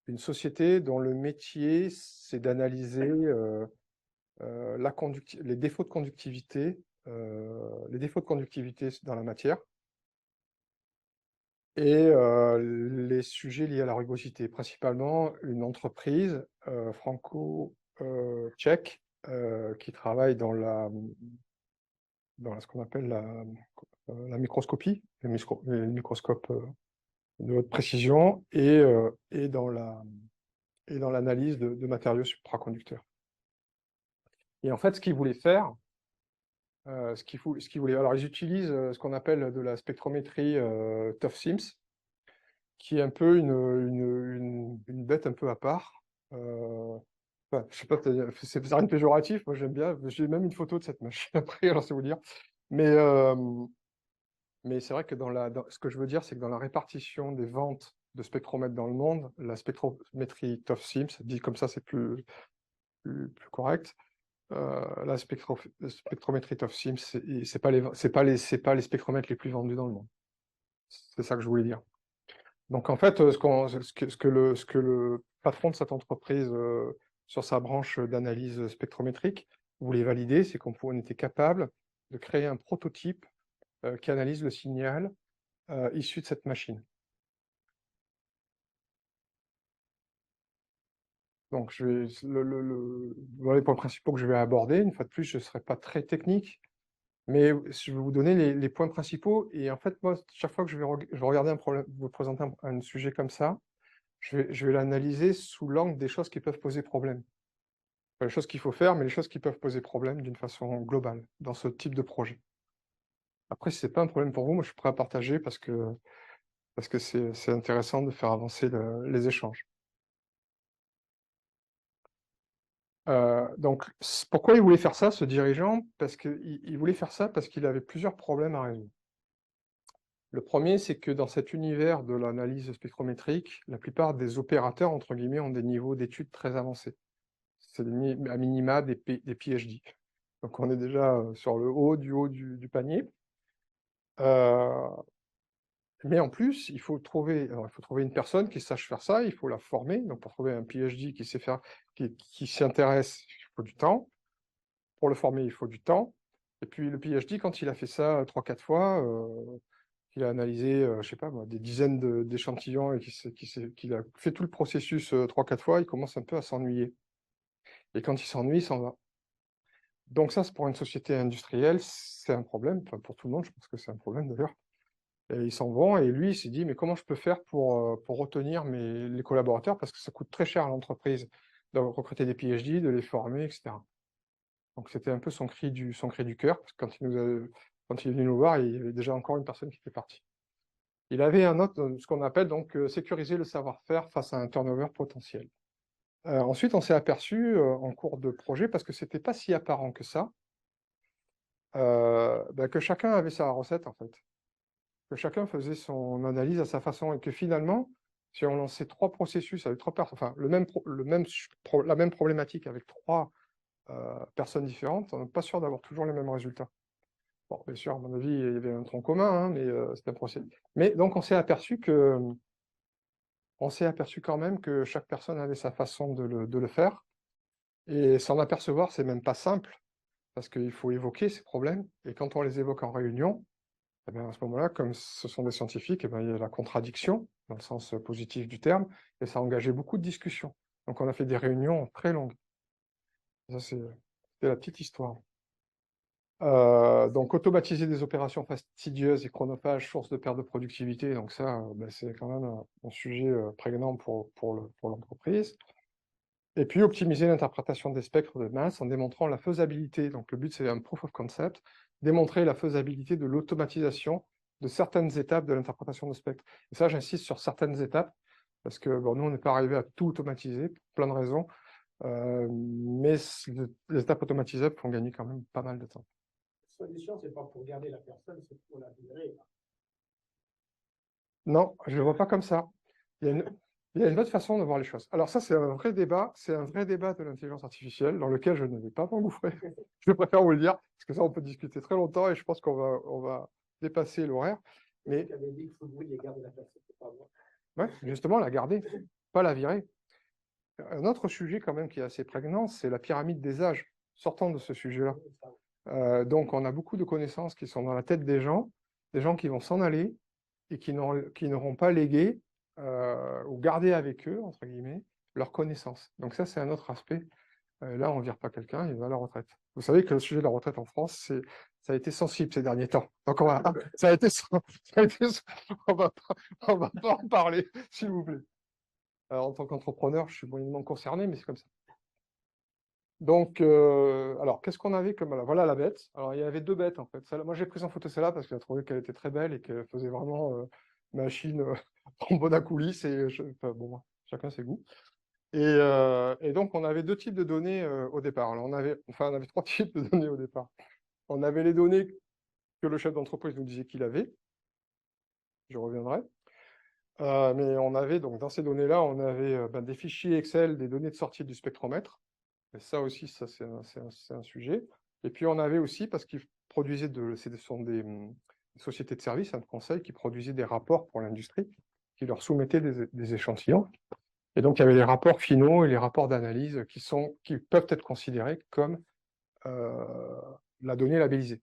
une société dont le métier, c'est d'analyser les défauts de conductivité dans la matière et les sujets liés à la rugosité, principalement une entreprise franco-tchèque qui travaille dans ce qu'on appelle la microscopie, les microscopes de haute précision et dans l'analyse de matériaux supraconducteurs. Et en fait, ce qu'ils voulaient faire, ce qu'ils voulaient. Alors, ils utilisent ce qu'on appelle de la spectrométrie TOF-SIMS, qui est un peu une bête un peu à part. Enfin, je sais pas, c'est rien de péjoratif, moi j'aime bien. J'ai même une photo de cette machine après, alors c'est vous dire. Mais c'est vrai que ce que je veux dire, c'est que dans la répartition des ventes de spectromètres dans le monde, la spectrométrie TOF-SIMS, dit comme ça, c'est plus correct. La spectrométrie TOF-SIMS, c'est pas les spectromètres les plus vendus dans le monde. C'est ça que je voulais dire. Donc en fait, ce que le patron de cette entreprise, sur sa branche d'analyse spectrométrique, voulait valider, c'est qu'on était capable de créer un prototype qui analyse le signal issu de cette machine. Donc voilà les points principaux que je vais aborder. Une fois de plus, je ne serai pas très technique, mais je vais vous donner les points principaux. Et en fait, moi, chaque fois que je vais regarder un problème, vous présenter un sujet comme ça, je vais l'analyser sous l'angle des choses qui peuvent poser problème. Pas les choses qu'il faut faire, mais les choses qui peuvent poser problème d'une façon globale dans ce type de projet. Après, si ce n'est pas un problème pour vous, moi je suis prêt à partager parce que c'est intéressant de faire avancer les échanges. Donc, pourquoi il voulait faire ça, ce dirigeant? Parce qu'il voulait faire ça parce qu'il avait plusieurs problèmes à résoudre. Le premier, c'est que dans cet univers de l'analyse spectrométrique, la plupart des opérateurs, entre guillemets, ont des niveaux d'études très avancés. C'est à minima des PhD. Donc on est déjà sur le haut du panier. Mais en plus, il faut trouver une personne qui sache faire ça, il faut la former. Donc pour trouver un PhD qui sait faire, qui s'intéresse, il faut du temps. Pour le former, il faut du temps. Et puis le PhD, quand il a fait ça 3-4 fois, qu'il a analysé, je sais pas moi, des dizaines d'échantillons et qu'il a fait tout le processus 3-4 fois, il commence un peu à s'ennuyer. Et quand il s'ennuie, il s'en va. Donc ça, c'est pour une société industrielle, c'est un problème. Enfin, pour tout le monde, je pense que c'est un problème d'ailleurs. Et ils s'en vont, et lui, il s'est dit, mais comment je peux faire pour retenir les collaborateurs, parce que ça coûte très cher à l'entreprise de recruter des PhD, de les former, etc. Donc c'était un peu son cri du cœur, parce que quand il est venu nous voir, il y avait déjà encore une personne qui était partie. Il avait un autre, ce qu'on appelle donc sécuriser le savoir-faire face à un turnover potentiel. Ensuite, on s'est aperçu en cours de projet, parce que c'était pas si apparent que ça, que chacun avait sa recette, en fait. Que chacun faisait son analyse à sa façon, et que finalement, si on lançait 3 processus avec 3 personnes, enfin, la même problématique avec 3 personnes différentes, on n'est pas sûr d'avoir toujours les mêmes résultats. Bon, bien sûr, à mon avis, il y avait un tronc commun, hein, mais c'était un procès. Mais donc, on s'est aperçu quand même que chaque personne avait sa façon de le faire. Et s'en apercevoir, c'est même pas simple, parce qu'il faut évoquer ces problèmes. Et quand on les évoque en réunion, eh bien, à ce moment-là, comme ce sont des scientifiques, eh bien, il y a la contradiction, dans le sens positif du terme, et ça a engagé beaucoup de discussions. Donc, on a fait des réunions très longues. Ça, c'était la petite histoire. Donc, automatiser des opérations fastidieuses et chronophages, source de perte de productivité. Donc ça, c'est quand même un sujet prégnant pour l'entreprise. Et puis, optimiser l'interprétation des spectres de masse en démontrant la faisabilité. Donc, le but, c'est un proof of concept, démontrer la faisabilité de l'automatisation de certaines étapes de l'interprétation de spectres. Et ça, j'insiste sur certaines étapes, parce que nous, on n'est pas arrivé à tout automatiser, pour plein de raisons. Mais les étapes automatisables font gagner quand même pas mal de temps. La solution, c'est pas pour garder la personne, c'est pour la virer. Non, je ne le vois pas comme ça. Il y a une autre façon de voir les choses. Alors ça, c'est un vrai débat de l'intelligence artificielle dans lequel je ne vais pas m'engouffrer. Je préfère vous le dire, parce que ça, on peut discuter très longtemps et je pense qu'on va dépasser l'horaire. Mais Tu avais dit qu'il faut garder la personne, c'est pas moi. ouais, justement, la garder, pas la virer. Un autre sujet quand même qui est assez prégnant, c'est la pyramide des âges. Sortant de ce sujet-là. Donc, on a beaucoup de connaissances qui sont dans la tête des gens qui vont s'en aller et qui n'auront pas légué ou gardé avec eux, entre guillemets, leurs connaissances. Donc ça, c'est un autre aspect. Là, on ne vire pas quelqu'un, il va à la retraite. Vous savez que le sujet de la retraite en France, ça a été sensible ces derniers temps. Donc on va pas en parler, s'il vous plaît. En tant qu'entrepreneur, je suis moyennement concerné, mais c'est comme ça. Donc, alors, qu'est-ce qu'on avait comme... Voilà la bête. Alors, il y avait deux bêtes, en fait. Moi, j'ai pris en photo celle-là parce que j'ai trouvé qu'elle était très belle et qu'elle faisait vraiment machine en bonne à coulisses. Enfin, bon, chacun ses goûts. Et donc, on avait deux types de données au départ. Alors, on avait trois types de données au départ. On avait les données que le chef d'entreprise nous disait qu'il avait. Je reviendrai. Mais on avait, donc, dans ces données-là, on avait des fichiers Excel, des données de sortie du spectromètre. Et ça aussi, c'est un sujet. Et puis, on avait aussi, parce qu'ils produisaient ce sont des sociétés de services, de conseil, qui produisaient des rapports pour l'industrie, qui leur soumettaient des échantillons. Et donc, il y avait les rapports finaux et les rapports d'analyse qui peuvent être considérés comme la donnée labellisée.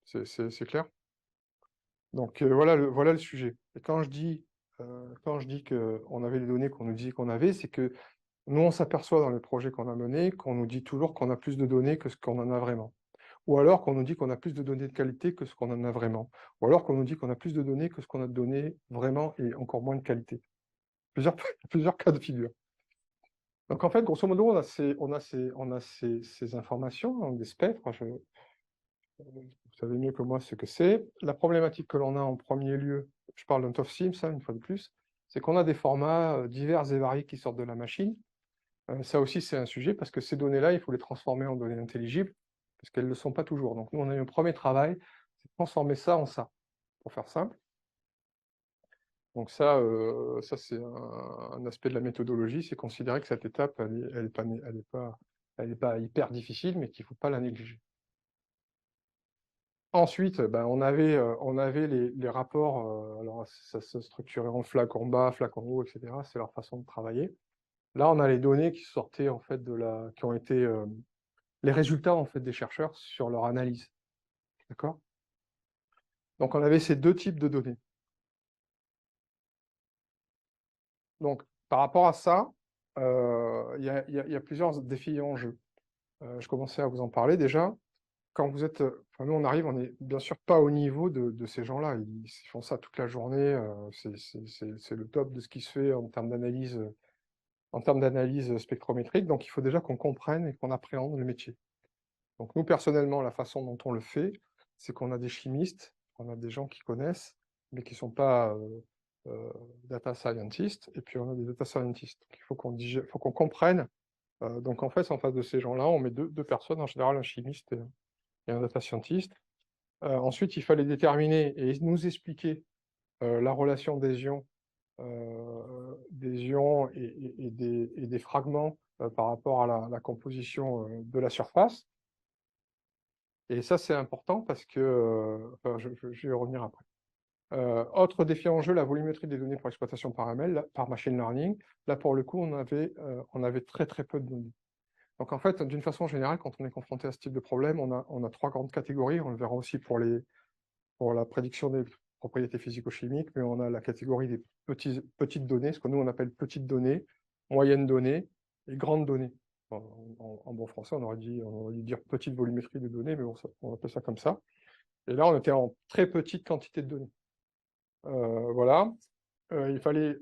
C'est clair? Donc, voilà le sujet. Et quand je dis qu'on avait les données qu'on nous disait qu'on avait, c'est que nous, on s'aperçoit dans les projets qu'on a menés qu'on nous dit toujours qu'on a plus de données que ce qu'on en a vraiment. Ou alors qu'on nous dit qu'on a plus de données de qualité que ce qu'on en a vraiment. Ou alors qu'on nous dit qu'on a plus de données que ce qu'on a de données vraiment et encore moins de qualité. Plusieurs cas de figure. Donc en fait, grosso modo, on a ces informations, hein, des spectres. Vous savez mieux que moi ce que c'est. La problématique que l'on a en premier lieu, je parle d'un TOF-SIM, ça, une fois de plus, c'est qu'on a des formats divers et variés qui sortent de la machine. Ça aussi, c'est un sujet, parce que ces données-là, il faut les transformer en données intelligibles, parce qu'elles ne le sont pas toujours. Donc nous, on a eu un premier travail, c'est de transformer ça en ça, pour faire simple. Donc ça c'est un aspect de la méthodologie, c'est considérer que cette étape, elle est pas hyper difficile, mais qu'il ne faut pas la négliger. Ensuite, on avait les rapports, alors ça se structurait en flac en bas, flac en haut, etc. C'est leur façon de travailler. Là, on a les données qui sortaient en fait qui ont été les résultats en fait des chercheurs sur leur analyse. D'accord? Donc on avait ces deux types de données. Donc par rapport à ça, il y a plusieurs défis en jeu. Je commençais à vous en parler déjà. Quand vous êtes, enfin, nous on arrive, on n'est bien sûr pas au niveau de ces gens-là. Ils font ça toute la journée. C'est le top de ce qui se fait en termes d'analyse spectrométrique. Donc il faut déjà qu'on comprenne et qu'on appréhende le métier. Donc nous, personnellement, la façon dont on le fait, c'est qu'on a des chimistes, on a des gens qui connaissent, mais qui ne sont pas data scientists, et puis on a des data scientists. Donc, il faut qu'on comprenne. Donc en fait, en face de ces gens-là, on met deux personnes, en général un chimiste et un data scientist. Ensuite, il fallait déterminer et nous expliquer la relation des ions et des fragments par rapport à la composition de la surface. Et ça, c'est important parce que, enfin, je vais y revenir après. Autre défi en jeu, la volumétrie des données pour exploitation par ML, par machine learning. Là, pour le coup, on avait très très peu de données. Donc en fait, d'une façon générale, quand on est confronté à ce type de problème, on a trois grandes catégories. On le verra aussi pour la prédiction des propriétés physico-chimiques, mais on a la catégorie des petites données, ce que nous on appelle petites données, moyennes données et grandes données. En bon français, on aurait dû dire petite volumétrie de données, mais bon, on appelle ça comme ça. Et là, on était en très petite quantité de données. Voilà. Il fallait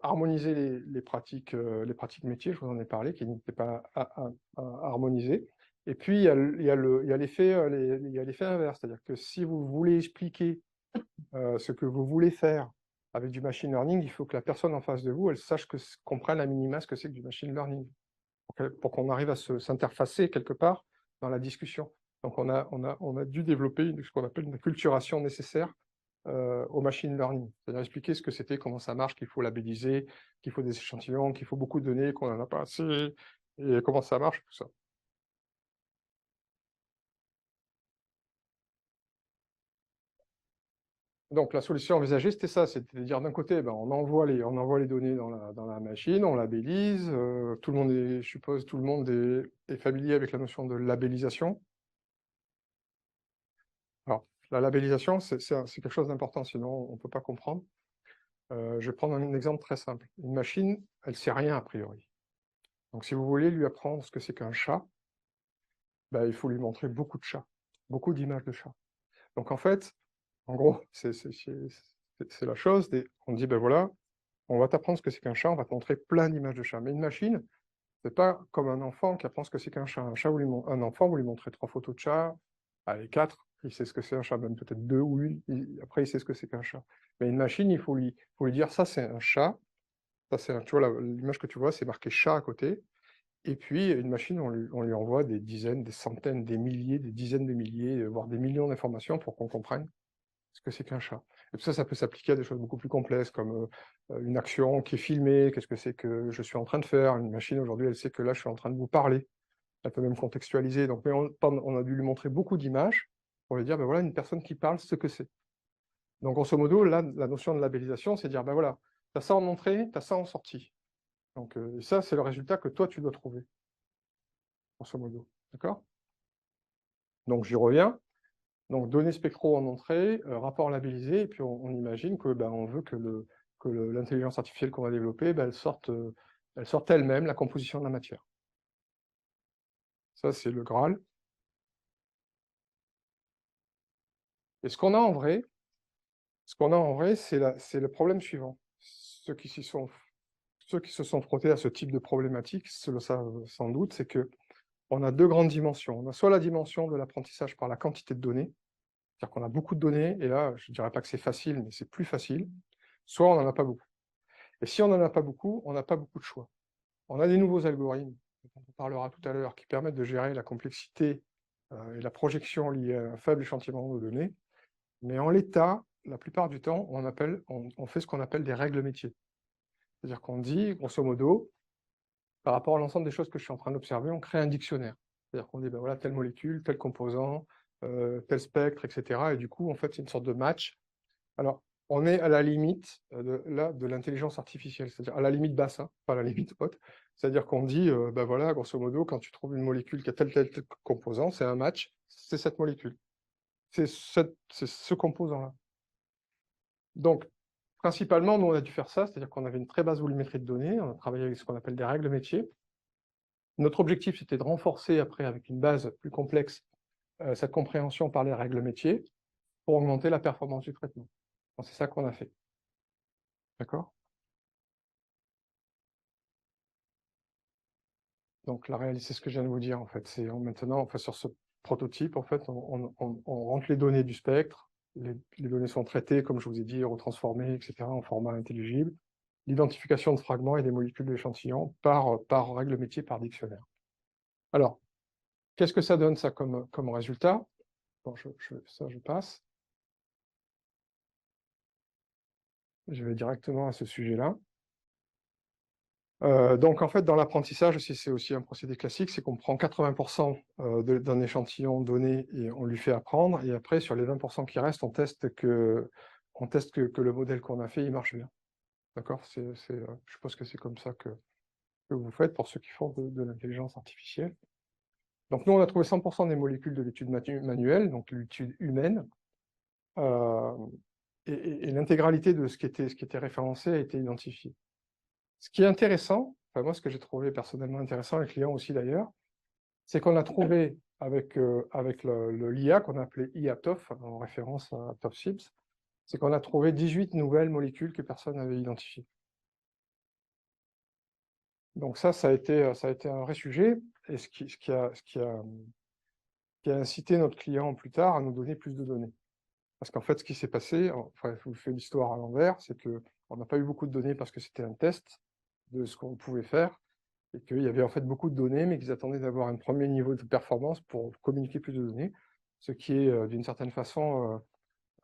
harmoniser les pratiques métiers, je vous en ai parlé, qui n'étaient pas harmonisées. Et puis, il y a l'effet inverse, c'est-à-dire que si vous voulez expliquer ce que vous voulez faire avec du machine learning, il faut que la personne en face de vous, elle sache comprenne à minima ce que c'est que du machine learning, pour qu'on arrive à s'interfacer quelque part dans la discussion. Donc on a dû développer ce qu'on appelle une acculturation nécessaire au machine learning, c'est-à-dire expliquer ce que c'était, comment ça marche, qu'il faut labelliser, qu'il faut des échantillons, qu'il faut beaucoup de données, qu'on n'en a pas assez, et comment ça marche, tout ça. Donc la solution envisagée, c'était ça, c'est-à-dire d'un côté, on envoie les données dans la machine, on labellise, tout le monde je suppose, tout le monde est familier avec la notion de labellisation. Alors, la labellisation, c'est quelque chose d'important, sinon on ne peut pas comprendre. Je vais prendre un exemple très simple. Une machine, elle ne sait rien a priori. Donc si vous voulez lui apprendre ce que c'est qu'un chat, il faut lui montrer beaucoup de chats, beaucoup d'images de chats. Donc en fait, en gros, c'est la chose, on dit, voilà, on va t'apprendre ce que c'est qu'un chat, on va te montrer plein d'images de chats. Mais une machine, C'est pas comme un enfant qui apprend ce que c'est qu'un chat. Un enfant, vous lui montrez 3 photos de chat, allez, 4, il sait ce que c'est un chat, même peut-être 2 ou 1, après il sait ce que c'est qu'un chat. Mais une machine, il faut lui dire, ça c'est un chat, ça c'est tu vois, l'image que tu vois, c'est marqué chat à côté, et puis une machine, on lui envoie des dizaines, des centaines, des milliers, des dizaines de milliers, voire des millions d'informations pour qu'on comprenne ce que c'est qu'un chat. Et tout ça, ça peut s'appliquer à des choses beaucoup plus complexes, comme une action qui est filmée, qu'est-ce que c'est que je suis en train de faire. Une machine, aujourd'hui, elle sait que là, je suis en train de vous parler. Elle peut même contextualiser. Donc, mais on a dû lui montrer beaucoup d'images pour lui dire, ben voilà, une personne qui parle, ce que c'est. Donc, grosso modo, là, la notion de labellisation, c'est dire, ben voilà, tu as ça en entrée, tu as ça en sortie. Donc, et ça, c'est le résultat que toi, tu dois trouver, grosso modo. D'accord? Donc, j'y reviens. Donc, données spectro en entrée, rapport labellisé, et puis on imagine que ben, on veut que l'intelligence artificielle qu'on va développer, ben, elle sorte elle-même la composition de la matière. Ça, c'est le Graal. Et ce qu'on a en vrai, c'est le problème suivant. Ceux qui se sont frottés à ce type de problématique le savent sans doute, c'est que on a 2 grandes dimensions. On a soit la dimension de l'apprentissage par la quantité de données, c'est-à-dire qu'on a beaucoup de données, et là, je ne dirais pas que c'est facile, mais c'est plus facile, soit on n'en a pas beaucoup. Et si on n'en a pas beaucoup, on n'a pas beaucoup de choix. On a des nouveaux algorithmes, dont on parlera tout à l'heure, qui permettent de gérer la complexité et la projection liée à un faible échantillon de données, mais en l'état, la plupart du temps, on fait ce qu'on appelle des règles métiers. C'est-à-dire qu'on dit, grosso modo, par rapport à l'ensemble des choses que je suis en train d'observer, on crée un dictionnaire. C'est-à-dire qu'on dit, ben voilà, telle molécule, tel composant, tel spectre, etc. Et du coup, en fait, c'est une sorte de match. Alors, on est à la limite de l'intelligence artificielle, c'est-à-dire à la limite basse, hein, pas à la limite haute. C'est-à-dire qu'on dit, ben voilà, grosso modo, quand tu trouves une molécule qui a tel composant, c'est un match, c'est cette molécule. C'est ce composant-là. Donc, principalement, nous, on a dû faire ça, c'est-à-dire qu'on avait une très basse volumétrie de données, on a travaillé avec ce qu'on appelle des règles métiers. Notre objectif, c'était de renforcer après, avec une base plus complexe, cette compréhension par les règles métiers pour augmenter la performance du traitement. C'est ça qu'on a fait. D'accord? Donc la réalité, c'est ce que je viens de vous dire, en fait. C'est maintenant, enfin, sur ce prototype, en fait, on rentre les données du spectre, les données sont traitées, comme je vous ai dit, retransformées, etc., en format intelligible. L'identification de fragments et des molécules d'échantillons par règle métier, par dictionnaire. Alors, qu'est-ce que ça donne, ça, comme résultat? Bon, ça, je passe. Je vais directement à ce sujet-là. Donc, en fait, dans l'apprentissage, c'est aussi un procédé classique, c'est qu'on prend 80% d'un échantillon donné et on lui fait apprendre, et après, sur les 20% qui restent, on teste que le modèle qu'on a fait, il marche bien. D'accord? Je suppose que c'est comme ça que vous faites pour ceux qui font de l'intelligence artificielle. Donc, nous, on a trouvé 100% des molécules de l'étude manuelle, donc l'étude humaine, et l'intégralité de ce qui était référencé a été identifiée. Ce qui est intéressant, enfin moi ce que j'ai trouvé personnellement intéressant, les clients aussi d'ailleurs, c'est qu'on a trouvé avec l'IA qu'on appelait IATOF, en référence à TOFSIBS, c'est qu'on a trouvé 18 nouvelles molécules que personne n'avait identifiées. Donc ça a été un vrai sujet, et ce qui a incité notre client plus tard à nous donner plus de données. Parce qu'en fait, ce qui s'est passé, enfin, je vous fais l'histoire à l'envers, c'est qu'on n'a pas eu beaucoup de données parce que c'était un test de ce qu'on pouvait faire, et qu'il y avait en fait beaucoup de données, mais qu'ils attendaient d'avoir un premier niveau de performance pour communiquer plus de données, ce qui est d'une certaine façon,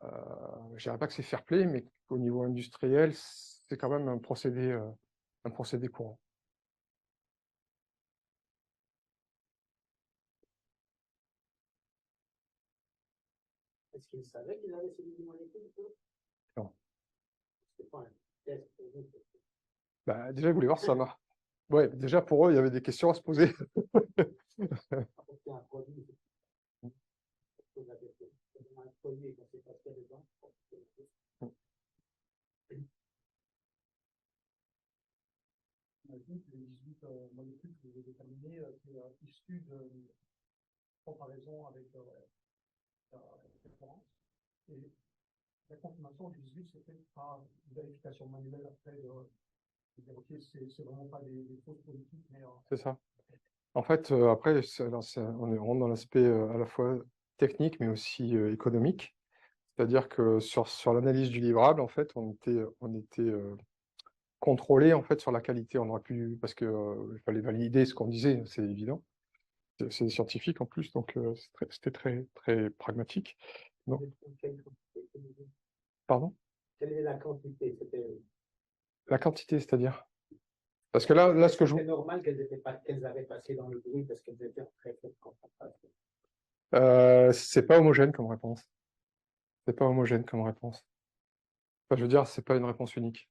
je dirais pas que c'est fair play, mais au niveau industriel, c'est quand même un procédé courant. Est-ce qu'ils savaient qu'ils avaient ces 10 molécules? Non. C'est pas un test pour vous. Bah, déjà, ils voulaient voir si ça marche. Ouais, déjà pour eux, il y avait des questions à se poser. Apporter un produit, c'est la question. Un produit et qu'on sait pas ce qu'il y a dedans. J'imagine que les 18 molécules que vous avez déterminées, c'est issu de comparaison avec la référence. Et la confirmation du 18, c'est fait par une vérification manuelle après Ok, c'est vraiment pas des fausses politiques, mais C'est ça. En fait, après, on est vraiment dans l'aspect à la fois technique, mais aussi économique. C'est-à-dire que sur l'analyse du livrable, en fait, on était contrôlé en fait sur la qualité. On aurait pu, parce que il fallait valider ce qu'on disait, c'est évident. C'est scientifique en plus, donc c'était très très pragmatique. Donc, pardon? Quelle est la quantité? C'était La quantité, c'est-à-dire? Parce que là, ce que je vous... normal qu'elles avaient passé dans le bruit parce qu'elles étaient en très faible concentration. C'est pas homogène comme réponse. C'est pas homogène comme réponse. Enfin, je veux dire, c'est pas une réponse unique.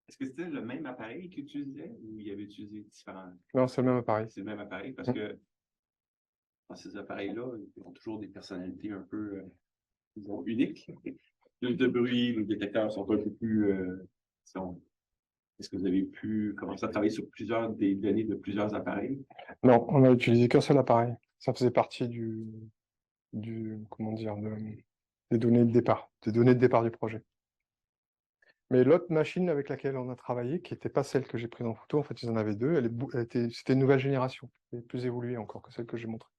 Est-ce que c'était le même appareil qu'ils utilisaient ou il avait utilisé différents? Non, c'est le même appareil. C'est le même appareil parce que dans ces appareils-là, ils ont toujours des personnalités un peu disons, uniques. Le bruit, les détecteurs sont un peu plus. Est-ce que vous avez pu commencer à travailler sur des données de plusieurs appareils? Non, on a utilisé qu'un seul appareil. Ça faisait partie comment dire, des données de départ, du projet. Mais l'autre machine avec laquelle on a travaillé, qui n'était pas celle que j'ai prise en photo, en fait, ils en avaient deux, c'était une nouvelle génération, elle est plus évoluée encore que celle que j'ai montrée.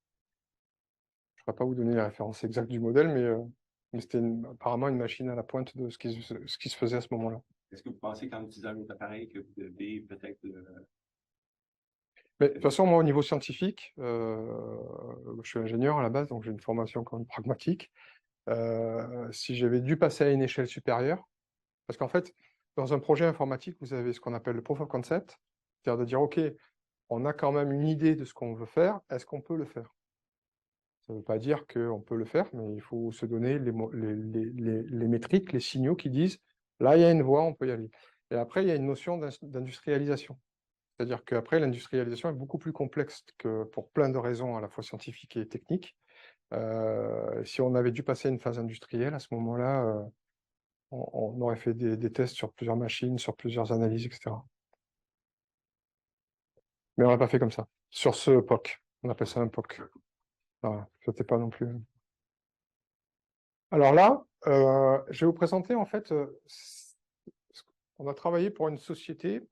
Je ne pourrais pas vous donner la référence exacte du modèle, mais c'était apparemment une machine à la pointe de ce qui se faisait à ce moment-là. Est-ce que vous pensez qu'en utilisant un autre appareil, que vous devez peut-être. Mais de toute façon, moi, au niveau scientifique, je suis ingénieur à la base, donc j'ai une formation quand même pragmatique. Si j'avais dû passer à une échelle supérieure, parce qu'en fait, dans un projet informatique, vous avez ce qu'on appelle le proof of concept, c'est-à-dire de dire, OK, on a quand même une idée de ce qu'on veut faire, est-ce qu'on peut le faire? Ça ne veut pas dire qu'on peut le faire, mais il faut se donner les métriques, les signaux qui disent, là, il y a une voie, on peut y aller. Et après, il y a une notion d'industrialisation. C'est-à-dire qu'après, l'industrialisation est beaucoup plus complexe que pour plein de raisons, à la fois scientifiques et techniques. Si on avait dû passer à une phase industrielle, à ce moment-là, on aurait fait des tests sur plusieurs machines, sur plusieurs analyses, etc. Mais on n'aurait pas fait comme ça. Sur ce POC, on appelle ça un POC. Voilà, c'était pas non plus. Alors là, je vais vous présenter en fait. On a travaillé pour une société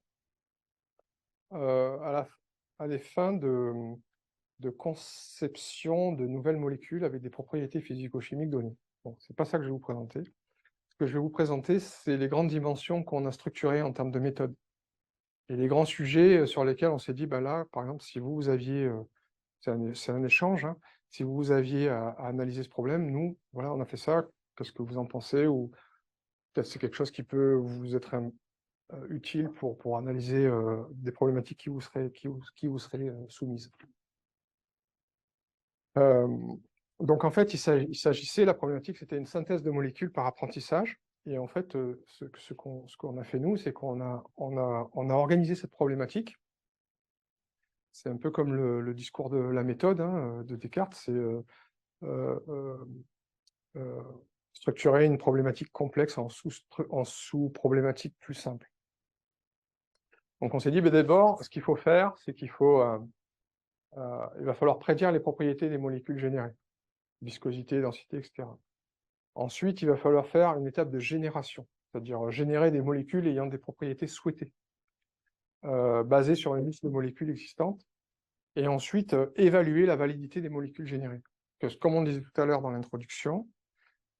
à des fins de conception de nouvelles molécules avec des propriétés physico-chimiques données. Bon, c'est pas ça que je vais vous présenter. Ce que je vais vous présenter, c'est les grandes dimensions qu'on a structurées en termes de méthode. Et les grands sujets sur lesquels on s'est dit, bah là, par exemple, si vous aviez, c'est un échange, hein, si vous aviez à analyser ce problème, nous, voilà, on a fait ça, qu'est-ce que vous en pensez, ou peut-être c'est quelque chose qui peut vous être utile pour analyser des problématiques qui vous seraient soumises. Donc en fait, il s'agissait, la problématique, c'était une synthèse de molécules par apprentissage. Et en fait, ce qu'on a fait nous, c'est qu'on a organisé cette problématique. C'est un peu comme le discours de la méthode hein, de Descartes, c'est structurer une problématique complexe en sous-problématiques plus simples. Donc on s'est dit, d'abord, ce qu'il faut faire, c'est il va falloir prédire les propriétés des molécules générées, viscosité, densité, etc. Ensuite, il va falloir faire une étape de génération, c'est-à-dire générer des molécules ayant des propriétés souhaitées, basées sur une liste de molécules existantes, et ensuite évaluer la validité des molécules générées. Parce que, comme on disait tout à l'heure dans l'introduction,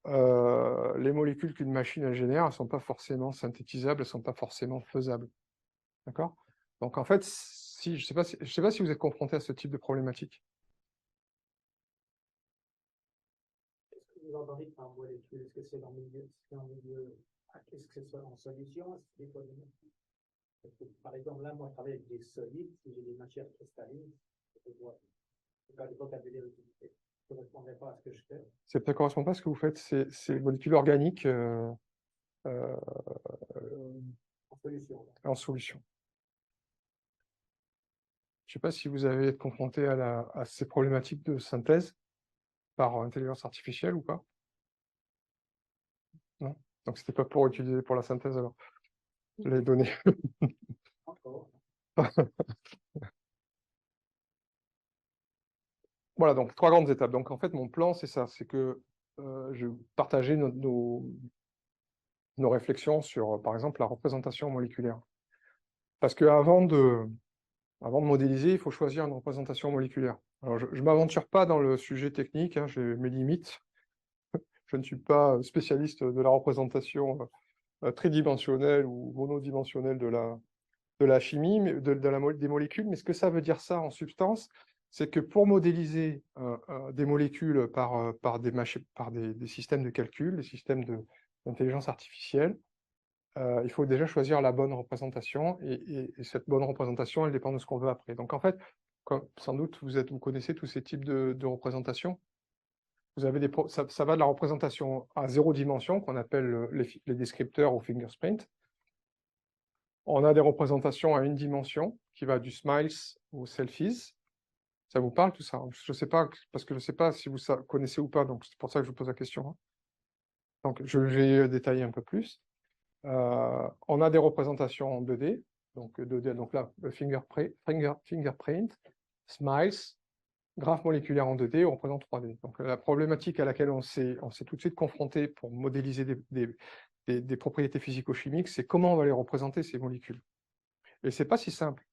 les molécules qu'une machine génère, elles ne sont pas forcément synthétisables, elles ne sont pas forcément faisables. D'accord? Donc en fait, je ne sais pas si vous êtes confronté à ce type de problématique. Qu'est-ce que vous entendez par molécule? Est-ce que c'est dans le milieu, est-ce que c'est en solution? Est-ce que c'est quoi? Par exemple, là, moi, je travaille avec des solides, si j'ai des matières cristallines, je vois pas le vocabulaire utilisé. Ça ne correspondrait pas à ce que je fais. Ça ne correspond pas à ce que vous faites, c'est les molécules organiques en solution. Je ne sais pas si vous avez été confronté à ces problématiques de synthèse par intelligence artificielle ou pas. Non? Donc c'était pas pour utiliser pour la synthèse alors, les données. Encore. Voilà, donc 3 grandes étapes. Donc en fait, mon plan, c'est ça, c'est que je vais partager nos réflexions sur, par exemple, la représentation moléculaire. Parce qu'avant de modéliser, il faut choisir une représentation moléculaire. Alors, je ne m'aventure pas dans le sujet technique, hein, j'ai mes limites. Je ne suis pas spécialiste de la représentation tridimensionnelle ou monodimensionnelle de la chimie, mais des molécules. Mais ce que ça veut dire ça en substance, c'est que pour modéliser des molécules par des systèmes de calcul, des systèmes d'intelligence artificielle, il faut déjà choisir la bonne représentation, et cette bonne représentation, elle dépend de ce qu'on veut après. Donc en fait, sans doute vous connaissez tous ces types de représentations. Vous avez ça va de la représentation à 0 dimension, qu'on appelle les descripteurs ou fingerprint. On a des représentations à 1 dimension, qui va du smiles au selfies. Ça vous parle tout ça? Je ne sais pas, parce que je ne sais pas si vous connaissez ou pas, donc c'est pour ça que je vous pose la question, hein. Donc je vais détailler un peu plus. On a des représentations en 2D, donc 2D, donc là, fingerprint, smiles, graphe moléculaire en 2D, on représente 3D. Donc la problématique à laquelle on s'est tout de suite confronté pour modéliser des propriétés physico-chimiques, c'est comment on va les représenter, ces molécules. Et c'est pas si simple.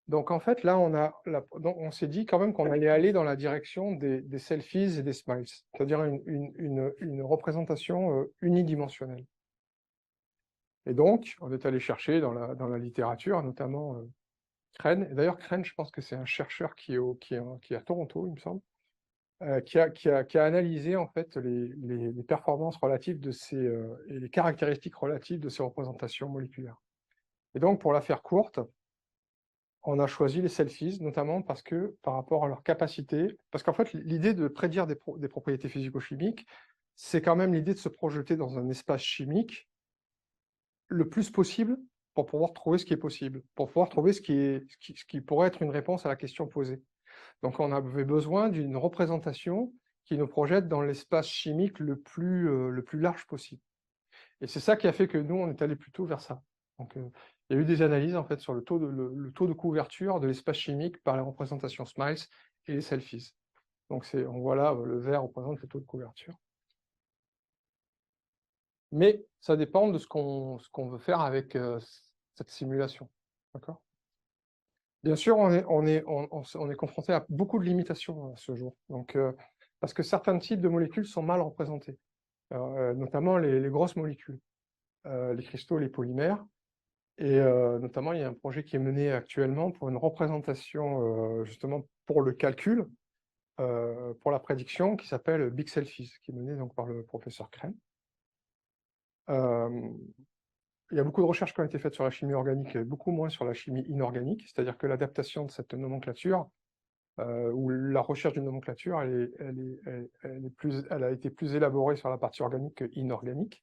Donc en fait, là, on s'est dit quand même qu'on allait aller dans la direction des selfies et des smiles, c'est-à-dire une représentation unidimensionnelle. Et donc, on est allé chercher dans la littérature, notamment Crane. Et d'ailleurs, Crane, je pense que c'est un chercheur qui est à Toronto, il me semble, qui a analysé en fait les performances relatives et les caractéristiques relatives de ces représentations moléculaires. Et donc, pour la faire courte, on a choisi les selfies, notamment parce que, par rapport à leur capacité, parce qu'en fait, l'idée de prédire des propriétés physico-chimiques, c'est quand même l'idée de se projeter dans un espace chimique le plus possible pour pouvoir trouver ce qui est possible, pour pouvoir trouver ce qui pourrait être une réponse à la question posée. Donc on avait besoin d'une représentation qui nous projette dans l'espace chimique le plus large possible. Et c'est ça qui a fait que nous, on est allé plutôt vers ça. Donc il y a eu des analyses en fait sur le taux de couverture de l'espace chimique par les représentations smiles et les selfies. Donc on voit là, le vert représente le taux de couverture. Mais ça dépend de ce qu'on veut faire avec cette simulation. D'accord ? Bien sûr, on est confronté à beaucoup de limitations à ce jour. Donc, parce que certains types de molécules sont mal représentés, notamment les grosses molécules, les cristaux, les polymères. Et notamment, il y a un projet qui est mené actuellement pour une représentation, justement, pour le calcul, pour la prédiction, qui s'appelle Big Selfies, qui est mené donc par le professeur Crane. Il y a beaucoup de recherches qui ont été faites sur la chimie organique, beaucoup moins sur la chimie inorganique, c'est-à-dire que l'adaptation de cette nomenclature, ou la recherche d'une nomenclature, elle a été plus élaborée sur la partie organique que inorganique.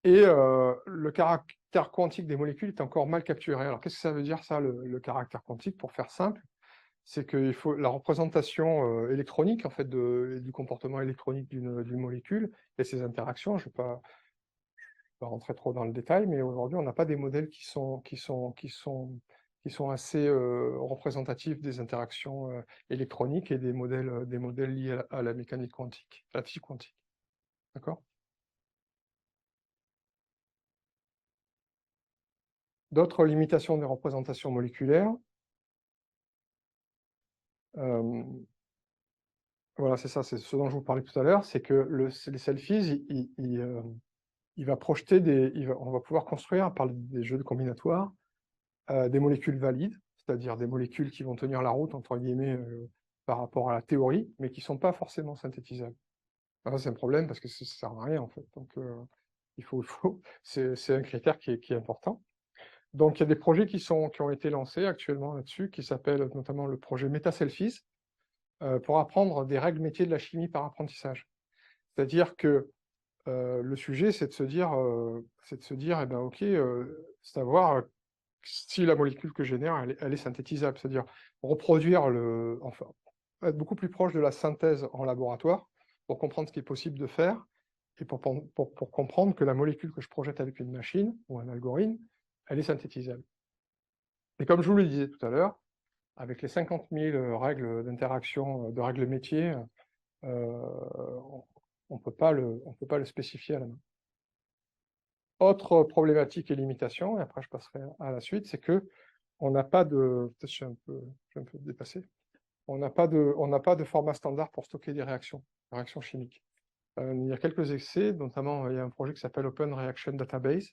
Et le caractère quantique des molécules est encore mal capturé. Alors qu'est-ce que ça veut dire ça, le caractère quantique? Pour faire simple, c'est qu'il faut la représentation électronique en fait du comportement électronique d'une molécule et ses interactions. Je ne vais pas rentrer trop dans le détail, mais aujourd'hui on n'a pas des modèles qui sont assez représentatifs des interactions électroniques et des modèles liés à la mécanique quantique, à la physique quantique. D'accord? D'autres limitations des représentations moléculaires. Voilà, c'est ça, c'est ce dont je vous parlais tout à l'heure, c'est que les selfies, il va projeter on va pouvoir construire par des jeux de combinatoires des molécules valides, c'est-à-dire des molécules qui vont tenir la route, entre guillemets, par rapport à la théorie, mais qui ne sont pas forcément synthétisables. Alors, c'est un problème parce que ça ne sert à rien, en fait. Donc, c'est un critère qui est important. Donc, il y a des projets qui ont été lancés actuellement là-dessus, qui s'appellent notamment le projet MetaSelfies, pour apprendre des règles métiers de la chimie par apprentissage. C'est-à-dire que le sujet, c'est de se dire, eh ben, OK, savoir si la molécule que je génère, elle est synthétisable. C'est-à-dire reproduire enfin, être beaucoup plus proche de la synthèse en laboratoire pour comprendre ce qui est possible de faire et pour comprendre que la molécule que je projette avec une machine ou un algorithme, elle est synthétisable. Et comme je vous le disais tout à l'heure, avec les 50 000 règles d'interaction, de règles métiers, on ne peut pas le spécifier à la main. Autre problématique et limitation, et après je passerai à la suite, c'est que on n'a pas de, peut-être je suis un peu dépassé, on n'a pas de format standard pour stocker des réactions chimiques. Il y a quelques essais, notamment il y a un projet qui s'appelle Open Reaction Database,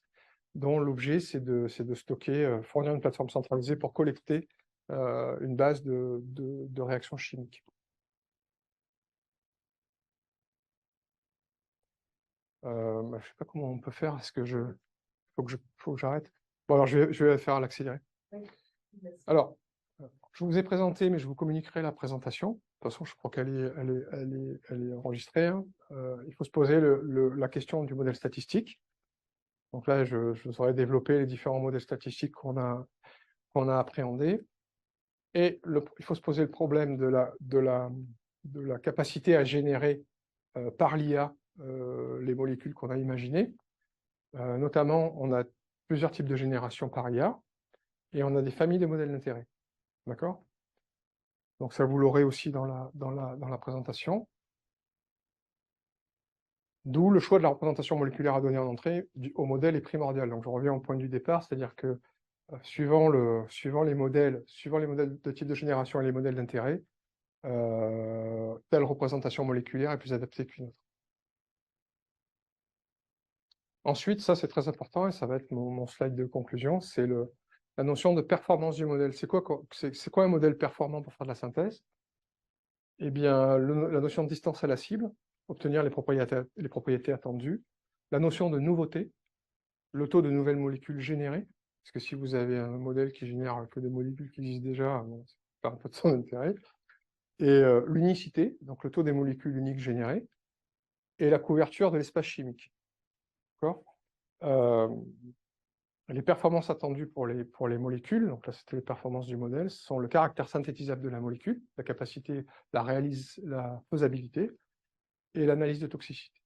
dont l'objet c'est de stocker, fournir une plateforme centralisée pour collecter une base de réactions chimiques. Je ne sais pas comment on peut faire, est-ce que faut que j'arrête? Bon, alors je vais faire l'accéléré. Alors, je vous ai présenté, mais je vous communiquerai la présentation. De toute façon, je crois qu'elle est enregistrée, hein. Il faut se poser la question du modèle statistique. Donc là, je vous aurais développé les différents modèles statistiques qu'on a appréhendés. Et il faut se poser le problème de la capacité à générer par l'IA les molécules qu'on a imaginées. Notamment, on a plusieurs types de génération par IA, et on a des familles de modèles d'intérêt. D'accord? Donc ça, vous l'aurez aussi dans la présentation. D'où le choix de la représentation moléculaire à donner en entrée au modèle est primordial. Donc je reviens au point du départ, c'est-à-dire que suivant les modèles de type de génération et les modèles d'intérêt, telle représentation moléculaire est plus adaptée qu'une autre. Ensuite, ça c'est très important, et ça va être mon slide de conclusion, c'est la notion de performance du modèle. C'est quoi un modèle performant pour faire de la synthèse? Eh bien, la notion de distance à la cible, obtenir les propriétés attendues, la notion de nouveauté, le taux de nouvelles molécules générées, parce que si vous avez un modèle qui génère que des molécules qui existent déjà, bon, ça perd un peu de son intérêt, et l'unicité, donc le taux des molécules uniques générées, et la couverture de l'espace chimique. D'accord ? Les performances attendues pour les molécules, donc là c'était les performances du modèle, sont le caractère synthétisable de la molécule, la capacité, la faisabilité, et l'analyse de toxicité.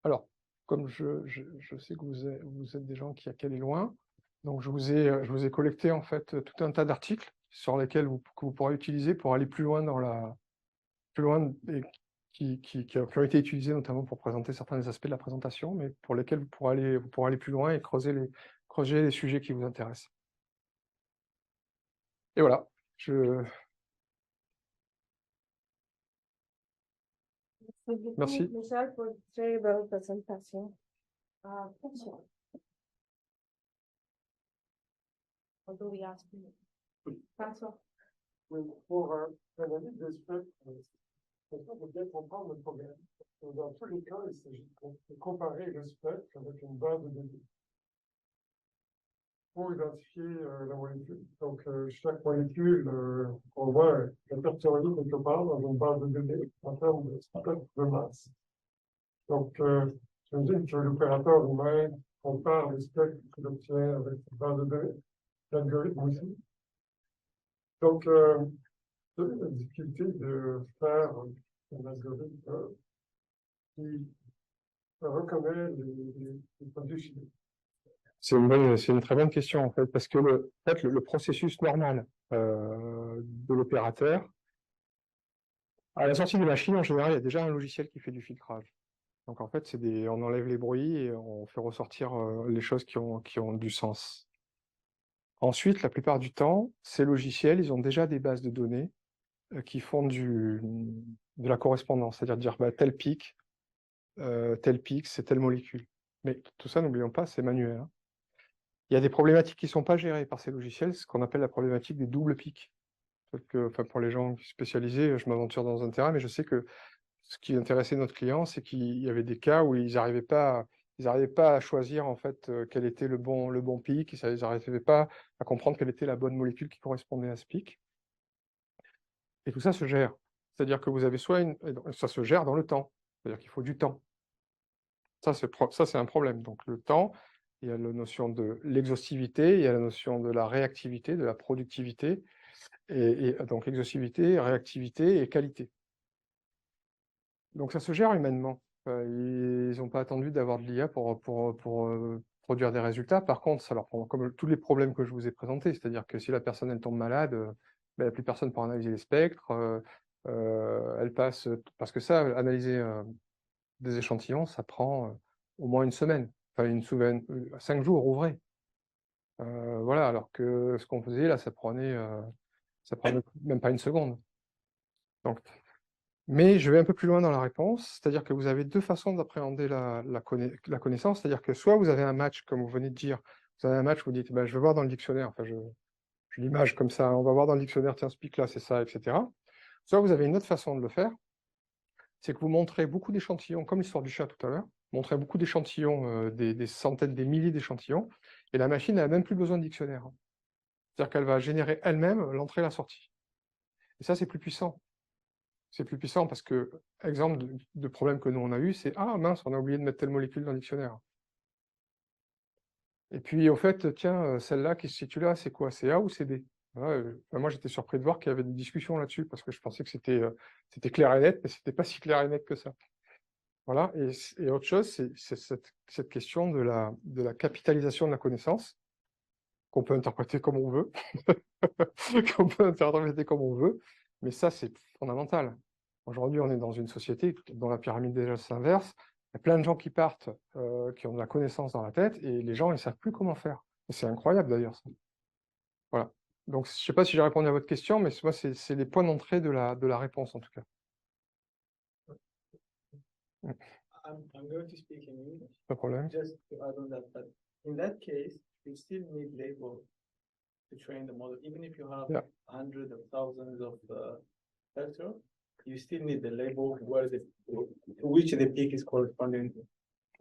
Alors, comme je sais que vous êtes des gens qui allaient loin, donc je vous ai collecté en fait tout un tas d'articles sur lesquels que vous pourrez utiliser pour aller plus loin et qui ont été utilisés notamment pour présenter certains des aspects de la présentation, mais pour lesquels vous pourrez aller plus loin et creuser les sujets qui vous intéressent. Et voilà, Merci. Michel, pour une très belle présentation. Question. Although we asked you. François. Oui, pour l'analyse des spectres, il faut bien comprendre le problème. Dans tous les cas, il s'agit de comparer le spectre avec une base de données pour identifier la molécule. Donc, chaque molécule, on voit répertoriée quelque part dans une base de données en termes de spectre de masse. Donc, je me dis que l'opérateur humain compare les spectres qu'il obtient avec une base de données, l'algorithme aussi. Donc, quelle est la difficulté de faire un algorithme qui reconnaît les produits chimiques? C'est une très bonne question en fait, parce que le processus normal de l'opérateur, à la sortie des machines, en général, il y a déjà un logiciel qui fait du filtrage. Donc en fait, on enlève les bruits et on fait ressortir les choses qui ont du sens. Ensuite, la plupart du temps, ces logiciels, ils ont déjà des bases de données qui font de la correspondance, c'est-à-dire dire bah, tel pic, c'est telle molécule. Mais tout ça, n'oublions pas, c'est manuel, hein. Il y a des problématiques qui ne sont pas gérées par ces logiciels, ce qu'on appelle la problématique des doubles pics. Pour les gens spécialisés, je m'aventure dans un terrain, mais je sais que ce qui intéressait notre client, c'est qu'il y avait des cas où ils n'arrivaient pas à choisir en fait quel était le bon pic, ils n'arrivaient pas à comprendre quelle était la bonne molécule qui correspondait à ce pic. Et tout ça se gère. C'est-à-dire que vous avez ça se gère dans le temps. C'est-à-dire qu'il faut du temps. Ça, c'est un problème. Donc le temps, il y a la notion de l'exhaustivité, il y a la notion de la réactivité, de la productivité, et donc exhaustivité, réactivité et qualité. Donc ça se gère humainement. Ils n'ont pas attendu d'avoir de l'IA pour produire des résultats. Par contre, ça leur prend comme tous les problèmes que je vous ai présentés, c'est-à-dire que si la personne elle tombe malade, il n'y a plus personne pour analyser les spectres, elle passe, parce que ça, analyser des échantillons, ça prend au moins une semaine, enfin 5 jours ouvrés. Voilà, alors que ce qu'on faisait là, ça prenait même pas une seconde. Donc, mais je vais un peu plus loin dans la réponse, c'est-à-dire que vous avez deux façons d'appréhender la connaissance, c'est-à-dire que soit vous avez un match, comme vous venez de dire, vous avez un match, vous dites, bah, je vais voir dans le dictionnaire, enfin, je l'image comme ça, on va voir dans le dictionnaire, tiens, ce pic-là, c'est ça, etc. Soit vous avez une autre façon de le faire, c'est que vous montrez beaucoup d'échantillons, comme l'histoire du chat tout à l'heure, montrez beaucoup d'échantillons, des centaines, des milliers d'échantillons, et la machine n'a même plus besoin de dictionnaire. C'est-à-dire qu'elle va générer elle-même l'entrée et la sortie. Et ça, c'est plus puissant. C'est plus puissant parce que, exemple de problème que nous on a eu, c'est « Ah mince, on a oublié de mettre telle molécule dans le dictionnaire. » Et puis, au fait, tiens, celle-là qui se situe là, c'est quoi? C'est A ou c'est D? Moi, j'étais surpris de voir qu'il y avait des discussions là-dessus parce que je pensais que c'était clair et net, mais c'était pas si clair et net que ça. Voilà. Et autre chose, c'est cette question de la capitalisation de la connaissance qu'on peut interpréter comme on veut, qu'on peut interpréter comme on veut, mais ça, c'est fondamental. Aujourd'hui, on est dans une société dont la pyramide déjà s'inverse. Il y a plein de gens qui partent, qui ont de la connaissance dans la tête, et les gens, ils ne savent plus comment faire. Et c'est incroyable d'ailleurs, ça. Voilà. Donc, je ne sais pas si j'ai répondu à votre question, mais moi, c'est les points d'entrée de la réponse, en tout cas. I'm going to speak in English. Pas de problème. Just to add on that, but in that case, you still need label to train the model. Even if you have Yeah. hundreds of thousands of vectors, you still need the label which the peak is corresponding to.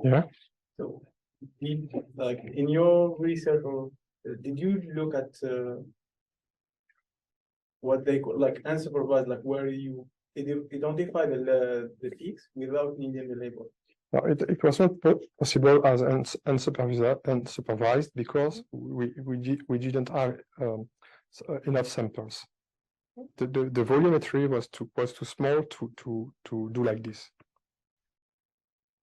Yeah. So, like in your research, or did you look at what they call like unsupervised, like where you identify the peaks without needing the label? No, it was not possible as unsupervised because we didn't have enough samples. The volumetry was too small to do like this.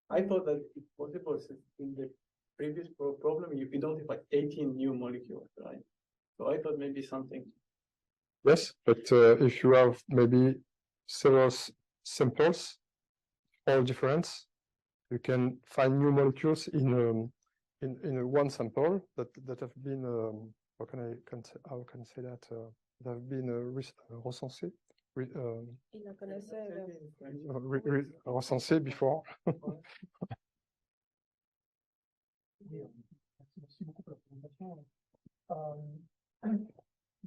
I thought that it's possible in the previous problem you identified 18 new molecules, right? So I thought maybe something. Yes, but if you have maybe several samples, all different, you can find new molecules in one sample that have been how can I say that that have been recensés. Il la connaissait. Recensés before. Merci beaucoup pour la présentation.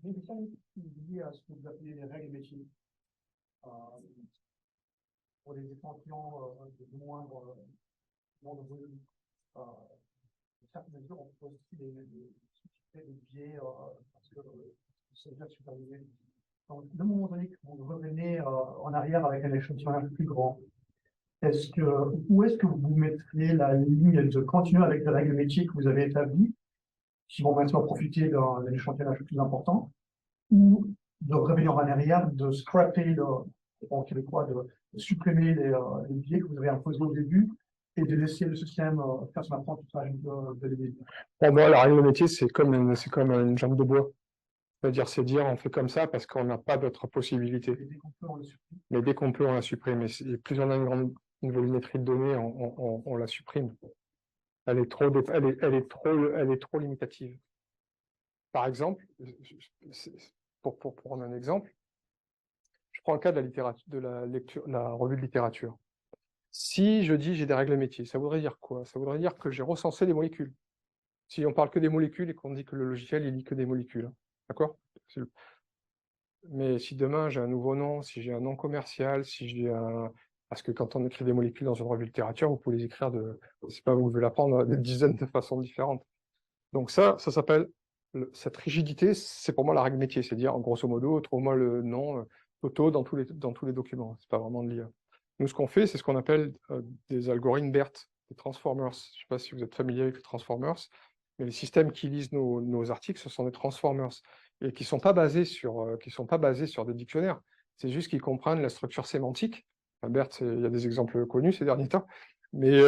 J'ai une question liée à ce que vous appelez les règles métiers. Pour les échantillons de moindre volume, certaines mesures, on peut aussi des biais parce que c'est déjà supervisé. Donc, de moment donné que vous revenez en arrière avec un échantillon un peu plus grand, où est-ce que vous mettriez la ligne de continuer avec les règles métiers que vous avez établies, qui vont maintenant profiter d'un échantillon un peu plus important, ou de revenir en arrière, de scraper en québécois, de supprimer les biais que vous avez imposés au début et de laisser le système faire son apprentissage de début. Pour moi, la règle de métier, c'est comme une jambe de bois. C'est dire, on fait comme ça parce qu'on n'a pas d'autre possibilité. Et dès qu'on peut, on le supprime. Mais dès qu'on peut, on la supprime. Et plus on a une volumétrie de données, on la supprime. Elle est trop limitative. Par exemple, pour prendre un exemple, je prends le cas de la littérature, la revue de littérature. Si je dis j'ai des règles métiers, ça voudrait dire quoi? Ça voudrait dire que j'ai recensé des molécules. Si on parle que des molécules et qu'on dit que le logiciel il lit que des molécules, d'accord? Mais si demain j'ai un nouveau nom, si j'ai un nom commercial, si j'ai parce que quand on écrit des molécules dans une revue de littérature, vous pouvez les écrire c'est pas vous devez l'apprendre de dizaines de façons différentes. Donc ça s'appelle cette rigidité, c'est pour moi la règle métier, c'est dire en grosso modo, trouve-moi le nom Toto dans tous les documents. C'est pas vraiment de l'IA. Nous, ce qu'on fait, c'est ce qu'on appelle des algorithmes BERT, des transformers. Je ne sais pas si vous êtes familier avec les transformers, mais les systèmes qui lisent nos articles, ce sont des transformers et qui sont pas basés sur des dictionnaires. C'est juste qu'ils comprennent la structure sémantique. Enfin, BERT, il y a des exemples connus ces derniers temps, mais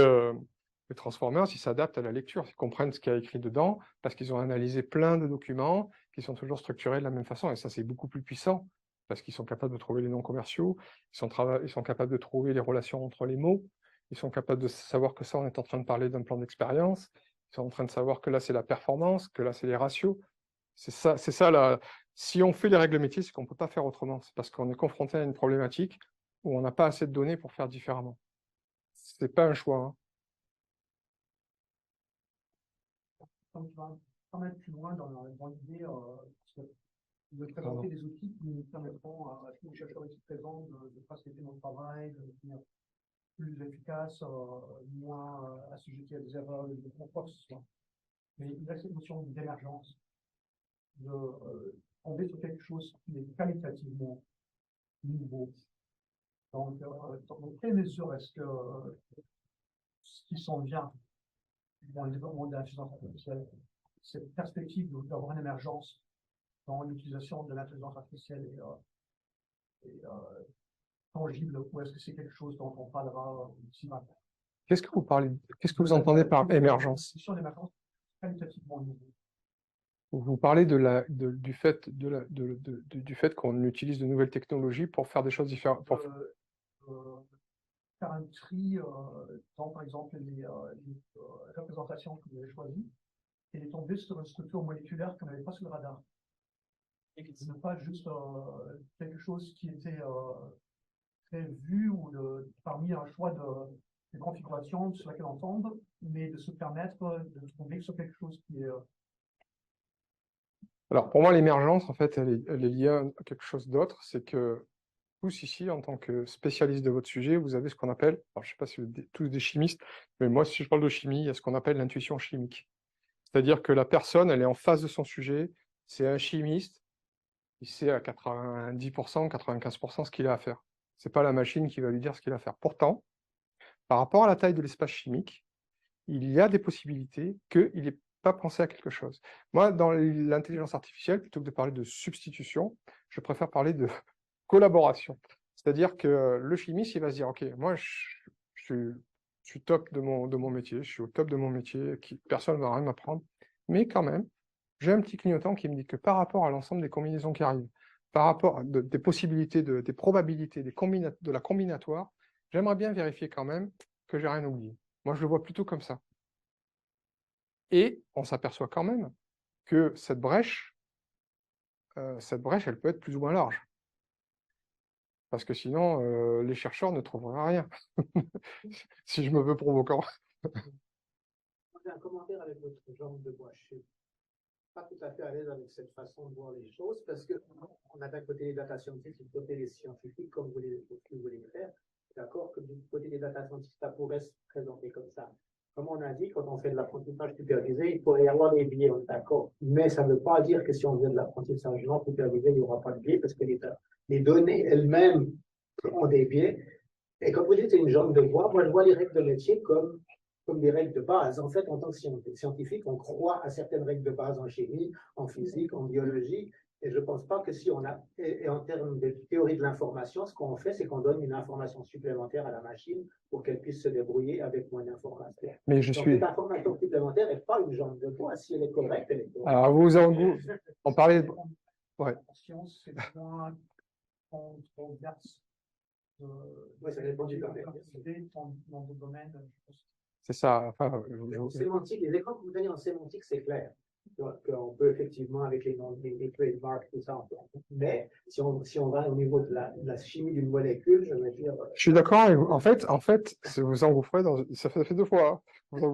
Les transformers, ils s'adaptent à la lecture, ils comprennent ce qu'il y a écrit dedans, parce qu'ils ont analysé plein de documents qui sont toujours structurés de la même façon. Et ça, c'est beaucoup plus puissant, parce qu'ils sont capables de trouver les noms commerciaux, ils sont capables de trouver les relations entre les mots, ils sont capables de savoir que ça, on est en train de parler d'un plan d'expérience, ils sont en train de savoir que là, c'est la performance, que là, c'est les ratios. C'est ça si on fait les règles métiers, c'est qu'on ne peut pas faire autrement. C'est parce qu'on est confronté à une problématique où on n'a pas assez de données pour faire différemment. C'est pas un choix, hein. Quand tu vas quand même plus loin dans l'idée, de présenter des outils qui nous permettront à tous les chercheurs ici présents de faciliter notre travail, de devenir plus efficace, moins assujetti à des erreurs, de quoi que ce soit. Mais il y a cette notion d'émergence, de tomber sur quelque chose qui est qualitativement nouveau. Donc, dans quelle mesure est-ce que ce qui s'en vient dans le développement de l'intelligence artificielle, cette perspective d'avoir une émergence dans l'utilisation de l'intelligence artificielle est tangible, ou est-ce que c'est quelque chose dont on parlera d'ici maintenant? Qu'est-ce que vous entendez par émergence? Une émergence qualitativement nouveau. Vous parlez du fait, du fait qu'on utilise de nouvelles technologies pour faire des choses différentes. Faire un tri dans, par exemple, les représentations que vous avez choisies et tomber sur une structure moléculaire qu'on n'avait pas sur le radar. Et que ce n'est pas juste quelque chose qui était prévu ou parmi un choix de configuration sur laquelle on tombe, mais de se permettre de tomber sur quelque chose qui est... Alors, pour moi, l'émergence, en fait, elle est liée à quelque chose d'autre. C'est que tous ici, en tant que spécialiste de votre sujet, vous avez ce qu'on appelle, alors je ne sais pas si vous êtes tous des chimistes, mais moi, si je parle de chimie, il y a ce qu'on appelle l'intuition chimique. C'est-à-dire que la personne, elle est en face de son sujet, c'est un chimiste, il sait à 90%, 95% ce qu'il a à faire. Ce n'est pas la machine qui va lui dire ce qu'il a à faire. Pourtant, par rapport à la taille de l'espace chimique, il y a des possibilités qu'il n'ait pas pensé à quelque chose. Moi, dans l'intelligence artificielle, plutôt que de parler de substitution, je préfère parler de collaboration. C'est-à-dire que le chimiste, il va se dire, OK, moi, je suis top de mon métier, je suis au top de mon métier, personne ne va rien m'apprendre, mais quand même, j'ai un petit clignotant qui me dit que par rapport à l'ensemble des combinaisons qui arrivent, par rapport à des possibilités, des probabilités, de la combinatoire, j'aimerais bien vérifier quand même que j'ai rien oublié. Moi, je le vois plutôt comme ça. Et on s'aperçoit quand même que cette brèche, elle peut être plus ou moins large. Parce que sinon, les chercheurs ne trouveraient rien. Si je me veux provoquant. J'ai un commentaire avec votre jambe de bois. Je ne suis pas tout à fait à l'aise avec cette façon de voir les choses parce qu'on a d'un côté les data scientifiques, du côté les scientifiques, comme vous voulez faire. D'accord que du côté des data scientifiques, ça pourrait se présenter comme ça. Comme on a dit, quand on fait de l'apprentissage supervisé, il pourrait y avoir des biais, d'accord. Mais ça ne veut pas dire que si on fait de l'apprentissage non supervisé, il n'y aura pas de biais parce que les données elles-mêmes ont des biais. Et comme vous dites, c'est une jambe de bois. Moi, je vois les règles de métier comme des règles de base. En fait, en tant que scientifique, on croit à certaines règles de base en chimie, en physique, en biologie. Et je ne pense pas que si on a, et en termes de théorie de l'information, ce qu'on fait, c'est qu'on donne une information supplémentaire à la machine pour qu'elle puisse se débrouiller avec moins d'informations. Mais Donc, cette information supplémentaire n'est pas une jambe de bois. Si elle est correcte, elle est correcte. Alors, on parlait de... Ouais. En science, c'est moins controverse. Oui, ça dépend du domaine. Dans d'autres domaines, je pense. C'est ça. Enfin, sémantique, les écrans que vous donnez en sémantique, c'est clair. Qu'on peut effectivement, avec les trademarks, tout ça, mais si on va au niveau de la chimie d'une molécule, je veux dire. Je suis d'accord avec vous. En fait, vous engouffrez dans. Ça fait 2 fois. Hein.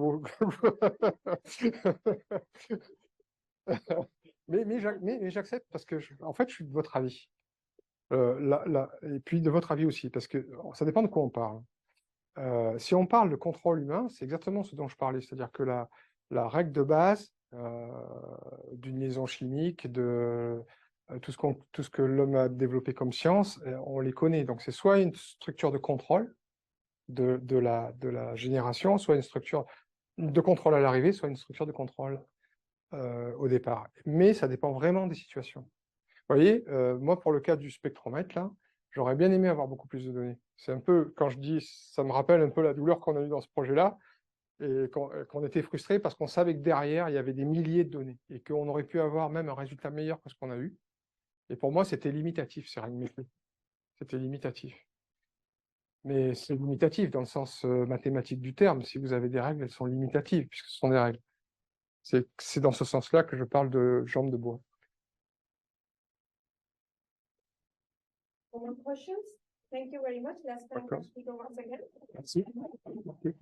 Mais j'accepte parce que, en fait, je suis de votre avis. Et puis de votre avis aussi, parce que ça dépend de quoi on parle. Si on parle de contrôle humain, c'est exactement ce dont je parlais, c'est-à-dire que la règle de base d'une liaison chimique, de tout ce que l'homme a développé comme science, on les connaît. Donc c'est soit une structure de contrôle de la génération, soit une structure de contrôle à l'arrivée, soit une structure de contrôle au départ. Mais ça dépend vraiment des situations. Vous voyez, moi, pour le cas du spectromètre, là, j'aurais bien aimé avoir beaucoup plus de données. C'est un peu, quand je dis, ça me rappelle un peu la douleur qu'on a eue dans ce projet-là. et qu'on était frustré parce qu'on savait que derrière, il y avait des milliers de données et qu'on aurait pu avoir même un résultat meilleur que ce qu'on a eu. Et pour moi, c'était limitatif, ces règles métiers. C'était limitatif. Mais c'est limitatif dans le sens mathématique du terme. Si vous avez des règles, elles sont limitatives, puisque ce sont des règles. C'est dans ce sens-là que je parle de jambes de bois. More questions? Thank you very much. Let's thank D'accord. the speaker once again. Merci. Ok.